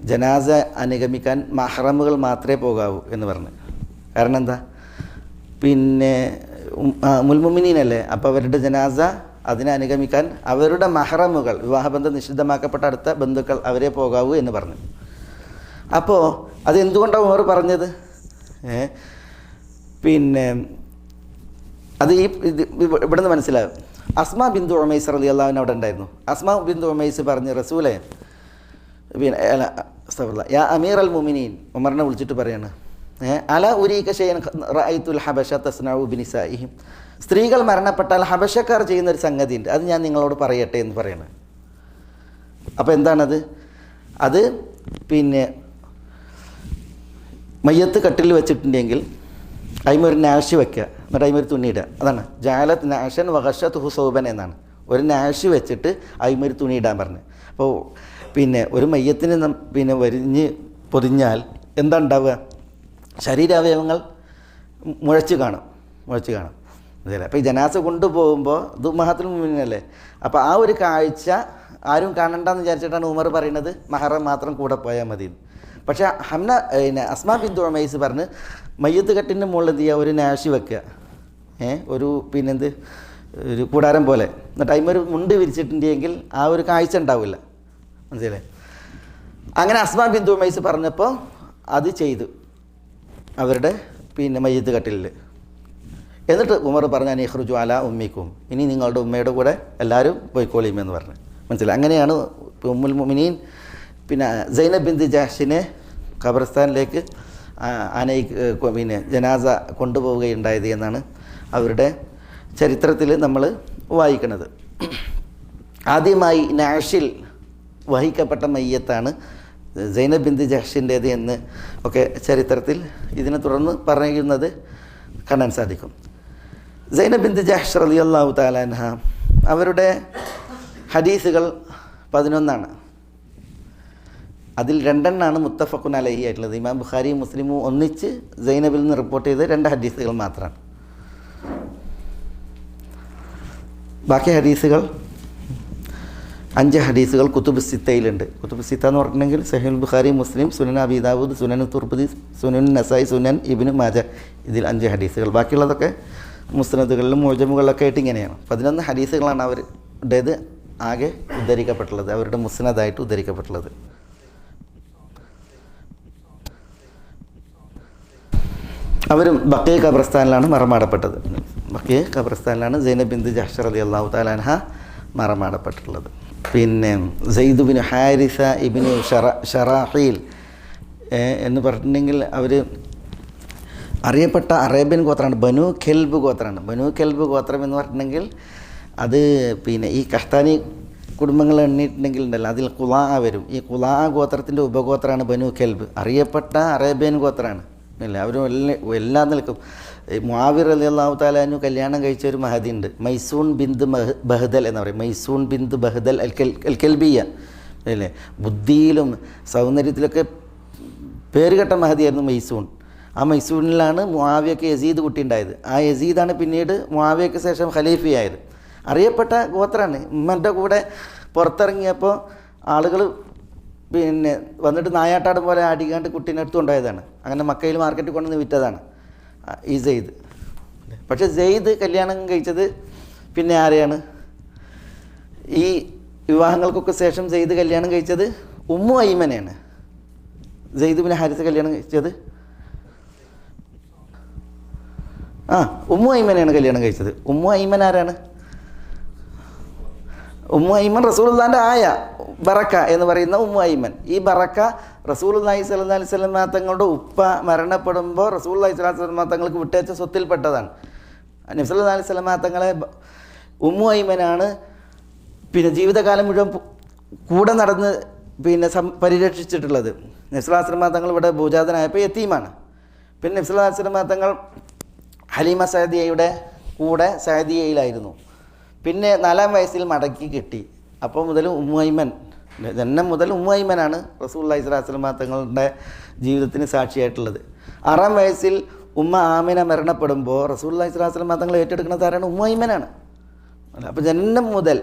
ജനാസ അനുഗമിക്കാൻ മഹ്റമുകൾ മാത്രമേ പോകാവൂ എന്ന് പറഞ്ഞു. കാരണം എന്താ, മുൽമുമിനീനല്ലേ, അപ്പോൾ അവരുടെ ജനാസ അതിനെ അനുഗമിക്കാൻ അവരുടെ മഹ്റമുകൾ, വിവാഹബന്ധം നിഷിദ്ധമാക്കപ്പെട്ട അടുത്ത ബന്ധുക്കൾ അവരെ പോകാവൂ എന്ന് പറഞ്ഞു. അപ്പോൾ അതെന്തുകൊണ്ടാണ് ഉമർ പറഞ്ഞത്? അത് ഇവിടുന്ന് മനസ്സിലാകും. അസ്മാ ബിന്തു ഉമൈസ് റളിയല്ലാഹു അൻഹ അവിടെ ഉണ്ടായിരുന്നു. അസ്മാ ബിന്തു ഉമൈസ് പറഞ്ഞ്, റസൂലെ യാ അമീർ അൽ മുഅ്മിനീൻ, ഉമറിനെ വിളിച്ചിട്ട് പറയാണ്, അല ഉരീക ഷൈഅൻ റഅയ്തുൽ ഹബശ തസ്നഉ ബിനിസാഇഹിം, സ്ത്രീകൾ മരണപ്പെട്ടാൽ ഹബശക്കാർ ചെയ്യുന്നൊരു സംഗതി ഉണ്ട്, അത് ഞാൻ നിങ്ങളോട് പറയട്ടെ എന്ന് പറയണം. അപ്പോൾ എന്താണത്? അത് മയ്യത്ത് കട്ടിൽ വെച്ചിട്ടുണ്ടെങ്കിൽ അതിമൊരു നാഷ് വെക്കുക, എന്നിട്ട് അതിമൊരു തുണിയിടുക. അതാണ് ജാലത്ത് നാഷൻ വഹഷത്ത് ഹുസൗബൻ എന്നാണ്. ഒരു നാഷ് വെച്ചിട്ട് അതിമൊരു തുണി ഇടാൻ പറഞ്ഞു. അപ്പോൾ ഒരു മയ്യത്തിന് വരിഞ്ഞ് പൊതിഞ്ഞാൽ എന്താ ഉണ്ടാവുക? ശരീരാവയവങ്ങൾ മുഴച്ച് കാണും. അതല്ലേ? അപ്പോൾ ഈ ജനാസ കൊണ്ടുപോകുമ്പോൾ ഇത് മഹത്തുൽ മുഅ്മിനീനല്ലേ, അപ്പോൾ ആ ഒരു കാഴ്ച ആരും കാണണ്ടെന്ന് വിചാരിച്ചിട്ടാണ് ഉമർ പറയുന്നത് മഹറം മാത്രം കൂടെ പോയാൽ മതി. പക്ഷേ അസ്മാ ബിന്തു ഉമൈസ് പറഞ്ഞ് മയ്യത്ത് കെട്ടിൻ്റെ മുകളിൽ എന്ത് ചെയ്യുക, ഒരു നാഷി വെക്കുക, ഒരു ഒരു കൂടാരം പോലെ. എന്നിട്ട് അതിമൊരു മുണ്ട് വിരിച്ചിട്ടുണ്ടെങ്കിൽ ആ ഒരു കാഴ്ച ഉണ്ടാവില്ല. മനസ്സിലായി? അങ്ങനെ അസ്മാ ബിന്തു ഉമൈസ് പറഞ്ഞപ്പോൾ അത് ചെയ്തു അവരുടെ മയ്യിത്ത് കട്ടിലിൽ. എന്നിട്ട് ഉമർ പറഞ്ഞ അനീഹ്റുജു അല ഉമ്മിക്കും, ഇനി നിങ്ങളുടെ ഉമ്മയുടെ കൂടെ എല്ലാവരും പോയിക്കോളിയുമെന്ന് പറഞ്ഞു. മനസ്സിലായി? അങ്ങനെയാണ് ഉമ്മുൽ മുഅ്മിനീൻ സൈനബ് ബിന്ത് ജഹ്ഷിനെ ഖബർസ്ഥാനിലേക്ക് ജനാസ കൊണ്ടുപോവുകയുണ്ടായത് എന്നാണ് അവരുടെ ചരിത്രത്തിൽ നമ്മൾ വായിക്കുന്നത്. ആദ്യമായി നാഷിൽ വഹിക്കപ്പെട്ട മയ്യത്താണ് സൈനബ് ബിന്ത് ജഹ്ഷിൻ്റേത് എന്ന് ഒക്കെ ചരിത്രത്തിൽ ഇതിനെ തുടർന്ന് പറയുന്നത് കാണാൻ സാധിക്കും. സൈനബ് ബിന്ത് ജഹ്ഷ് റളിയല്ലാഹു തആല അൻഹ അവരുടെ ഹദീസുകൾ 11. അതിൽ 2 മുത്തഫഖുൻ അലൈഹി ആയിട്ടുള്ളത്. ഇമാം ബുഖാരിയും മുസ്ലിമും ഒന്നിച്ച് സൈനബിൽ നിന്ന് റിപ്പോർട്ട് ചെയ്ത് 2 ഹദീസുകൾ മാത്രമാണ്. ബാക്കി ഹദീസുകൾ 5 ഹദീസുകൾ കുതുബ് സിത്തയിലുണ്ട്. കുതുബ് സിത്ത എന്ന് പറഞ്ഞിട്ടുണ്ടെങ്കിൽ സഹീഹുൽ ബുഖാരി, മുസ്ലിം, സുനൻ അബീ ദാവൂദ്, സുനൻ തുർമുദി, സുനൻ നസായി, സുനൻ ഇബ്നു മാജ, ഇതിൽ 5 ഹദീസുകൾ. ബാക്കിയുള്ളതൊക്കെ മുസ്നദുകളിലും മുഅ്ജമുകളിലൊക്കെ ആയിട്ട് ഇങ്ങനെയാണ്. 11 ഹദീസുകളാണ് അവരുടേത് ആകെ ഉദ്ധരിക്കപ്പെട്ടുള്ളത്, അവരുടെ മുസ്നദായിട്ട് ഉദ്ധരിക്കപ്പെട്ടുള്ളത്. അവരും ബഖീ ഖബർസ്ഥാനിലാണ് മറമാടപ്പെട്ടത്. ബഖീ ഖബർസ്ഥാനിലാണ് സൈനബ് ബിന്ത് ജഹ്ഷ് റളിയല്ലാഹു തആല അൻഹ മറമാടപ്പെട്ടിട്ടുള്ളത്. സയ്യിദ് ബിൻ ഹാരിസ ഇബ്നു ഷറാഹീൽ എന്ന് പറഞ്ഞിട്ടുണ്ടെങ്കിൽ അവർ അറിയപ്പെട്ട അറേബ്യൻ ഗോത്രമാണ്. ബനു ഖെൽബ് ഗോത്രമാണ്. ബനു ഖെൽബ് ഗോത്രം എന്ന് പറഞ്ഞിട്ടുണ്ടെങ്കിൽ അത് ഈ കഹ്താനി കുടുംബങ്ങൾ എണ്ണിയിട്ടുണ്ടെങ്കിൽ ഉണ്ടല്ലോ, അതിൽ ഖുലാ വരും. ഈ ഖുലാ ഗോത്രത്തിൻ്റെ ഉപഗോത്രമാണ് ബനു ഖെൽബ്. അറിയപ്പെട്ട അറേബ്യൻ ഗോത്രമാണ് അല്ലേ. അവർ എല്ലാ നിലക്കും മുആവിയ റളിയല്ലാഹു തആല അൻഹു കല്യാണം കഴിച്ച ഒരു മഹദി ഉണ്ട്, മൈസൂൺ ബിന്ത് ബഹ്ദൽ എന്ന് പറയും. മൈസൂൺ ബിന്ത് ബഹ്ദൽ അൽ കെൽബിയ അല്ലേ. ബുദ്ധിയിലും സൗന്ദര്യത്തിലൊക്കെ പേരുകെട്ട മഹദിയായിരുന്നു മൈസൂൺ. ആ മൈസൂണിലാണ് മുആവിയക്ക് യസീദ് കുട്ടി ഉണ്ടായത്. ആ യസീദാണ് പിന്നീട് മുആവിയക്ക് ശേഷം ഖലീഫയായത്. അറിയപ്പെട്ട ഗോത്രമാണ്. ഉമ്മൻ്റെ കൂടെ പുറത്തിറങ്ങിയപ്പോൾ ആളുകൾ വന്നിട്ട് നായാട്ടാട് പോലെ ആടിക്കാണ്ട് കുട്ടീനെ എടുത്തുകൊണ്ടായതാണ്. അങ്ങനെ മക്കയിൽ മാർക്കറ്റിൽ കൊണ്ടുവന്ന് വിറ്റതാണ് ഈ സെയ്ദ്. പക്ഷേ സെയ്ദ് കല്യാണം കഴിച്ചത് പിന്നെ ആരെയാണ്? ഈ വിവാഹങ്ങൾക്കൊക്കെ ശേഷം സെയ്ദ് കല്യാണം കഴിച്ചത് ഉമ്മു ഐമനെയാണ്. സെയ്ദ് ബിൻ ഹാരിസ കല്യാണം കഴിച്ചത് ഉമ്മു ഐമനെയാണ് കല്യാണം കഴിച്ചത്. ഉമ്മു ഐമൻ ആരാണ്? ഉമ്മു ഐമൻ റസൂലുള്ളാഹിൻ്റെ ആയ ബറക്ക എന്ന് പറയുന്ന ഉമ്മു ഐമൻ. ഈ ബറക്ക റസൂലുള്ളാഹി സ്വല്ലല്ലാഹി അലൈഹി വസല്ലം തങ്ങളുടെ ഉപ്പ മരണപ്പെടുമ്പോൾ റസൂലുള്ളാഹി സ്വല്ലല്ലാഹി അലൈഹി വസല്ലം തങ്ങൾക്ക് വിട്ടേച്ച സ്വത്തിൽപ്പെട്ടതാണ്. നബി സല്ലല്ലാഹി അലൈഹി വസല്ലം തങ്ങളെ ഉമ്മു ഐമനാണ് ജീവിതകാലം മുഴുവൻ കൂടെ നടന്ന് പരിരക്ഷിച്ചിട്ടുള്ളത്. നബി സല്ലല്ലാഹി അലൈഹി വസല്ലം തങ്ങൾ ഇവിടെ ഭൂജാതനായപ്പോൾ യതീമാണ്. പിന്നെ നബി സല്ലല്ലാഹി അലൈഹി വസല്ലം തങ്ങൾ ഹലീമ സഅദിയയുടെ കൂടെ സഅദിയയിലായിരുന്നു. പിന്നെ 4-ാം വയസ്സിൽ മടക്കി കിട്ടി. അപ്പോൾ മുതൽ ഉമ്മു ഐമൻ, ജന്മം മുതൽ ഉമ്മു ഐമനാണ് റസൂലുള്ളാഹി സ്വല്ലല്ലാഹി അലൈഹി വസല്ലം തങ്ങളുടെ ജീവിതത്തിന് സാക്ഷിയായിട്ടുള്ളത്. 6-ാം വയസ്സിൽ ഉമ്മ ആമിന മരണപ്പെടുമ്പോൾ റസൂലുള്ളാഹി സ്വല്ലല്ലാഹി അലൈഹി വസല്ലം തങ്ങൾ ഏറ്റെടുക്കുന്നത് ആരാണ്? ഉമ്മു ഐമനാണ്. അപ്പോൾ ജന്മം മുതൽ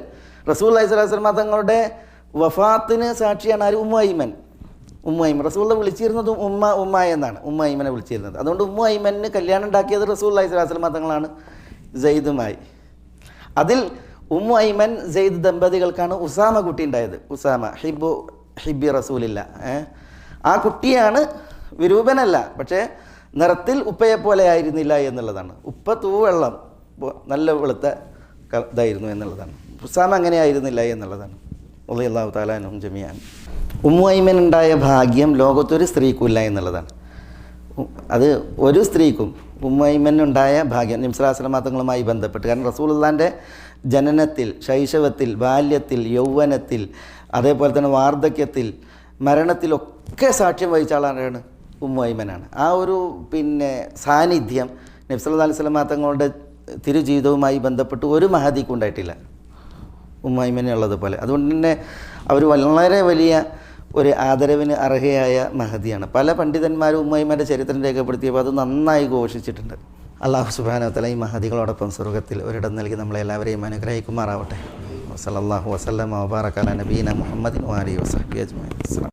റസൂലുള്ളാഹി സ്വല്ലല്ലാഹി അലൈഹി വസല്ലം തങ്ങളുടെ വഫാത്തിന് സാക്ഷിയാണ് ആര്? ഉമ്മു ഐമൻ. ഉമ്മു ഐമൻ റസൂലുള്ളാഹി വിളിച്ചിരുന്നതും ഉമ്മ എന്നാണ്, ഉമ്മു ഐമനെ വിളിച്ചിരുന്നത്. അതുകൊണ്ട് ഉമ്മു ഐമന് കല്യാണം ഉണ്ടാക്കിയത് റസൂലുള്ളാഹി സ്വല്ലല്ലാഹി അലൈഹി വസല്ലം തങ്ങളാണ് സെയ്ദുമായി. അതിൽ ഉമ്മു ഐമൻ സെയ്ദ് ദമ്പതികൾക്കാണ് ഉസാമ കുട്ടി ഉണ്ടായത്. ഉസാമ ഹിബി റസൂലില്ല. ആ കുട്ടിയാണ് വിരൂപനല്ല, പക്ഷേ നിറത്തിൽ ഉപ്പയെ പോലെ ആയിരുന്നില്ല എന്നുള്ളതാണ്. ഉപ്പ തൂവെള്ളം നല്ല വെളുത്ത ഇതായിരുന്നു എന്നുള്ളതാണ്. ഉസാമ അങ്ങനെ ആയിരുന്നില്ല എന്നുള്ളതാണ്. റളിയല്ലാഹു തആല അൻഹും ജമീഅൻ. ഉമ്മു ഐമൻ ഉണ്ടായ ഭാഗ്യം ലോകത്തൊരു സ്ത്രീക്കുമില്ല എന്നുള്ളതാണ്. അത് ഒരു സ്ത്രീക്കും ഉമ്മു ഐമനുണ്ടായ ഭാഗ്യം നബി സല്ലല്ലാഹു അലൈഹി വസല്ലം തങ്ങളുമായി ബന്ധപ്പെട്ട്. കാരണം റസൂലുള്ളാഹിൻ്റെ ജനനത്തിൽ, ശൈശവത്തിൽ, ബാല്യത്തിൽ, യൗവനത്തിൽ, അതേപോലെ തന്നെ വാർദ്ധക്യത്തിൽ, മരണത്തിലൊക്കെ സാക്ഷ്യം വഹിച്ച ആളാണ് ഉമ്മു ഐമനാണ്. ആ ഒരു സാന്നിധ്യം നബി സല്ലല്ലാഹു അലൈഹി വസല്ലം തങ്ങളുടെ തിരുജീവിതവുമായി ബന്ധപ്പെട്ട് ഒരു മഹദിക്കും ഉണ്ടായിട്ടില്ല ഉമ്മു ഐമനുള്ളതുപോലെ. അതുകൊണ്ട് തന്നെ അവർ വളരെ വലിയ ഒരു ആദരവിന് അർഹയായ മഹദിയാണ്. പല പണ്ഡിതന്മാരും ഉമ്മു ഐമൻ്റെ ചരിത്രം രേഖപ്പെടുത്തിയപ്പോൾ അത് നന്നായി ഘോഷിച്ചിട്ടുണ്ട്. അല്ലാഹു സുബ്ഹാനഹു വ തആല ഈ മഹദികളോടൊപ്പം സ്വർഗ്ഗത്തിൽ ഒരിടം നൽകി നമ്മളെല്ലാവരെയും അനുഗ്രഹിക്കുമാറാവട്ടെ. സല്ലല്ലാഹു വസല്ലമ വബാറക അലാ നബീന മുഹമ്മദിൻ വ ആലിഹി വസഹ്ബിഹി അജ്മഈൻ.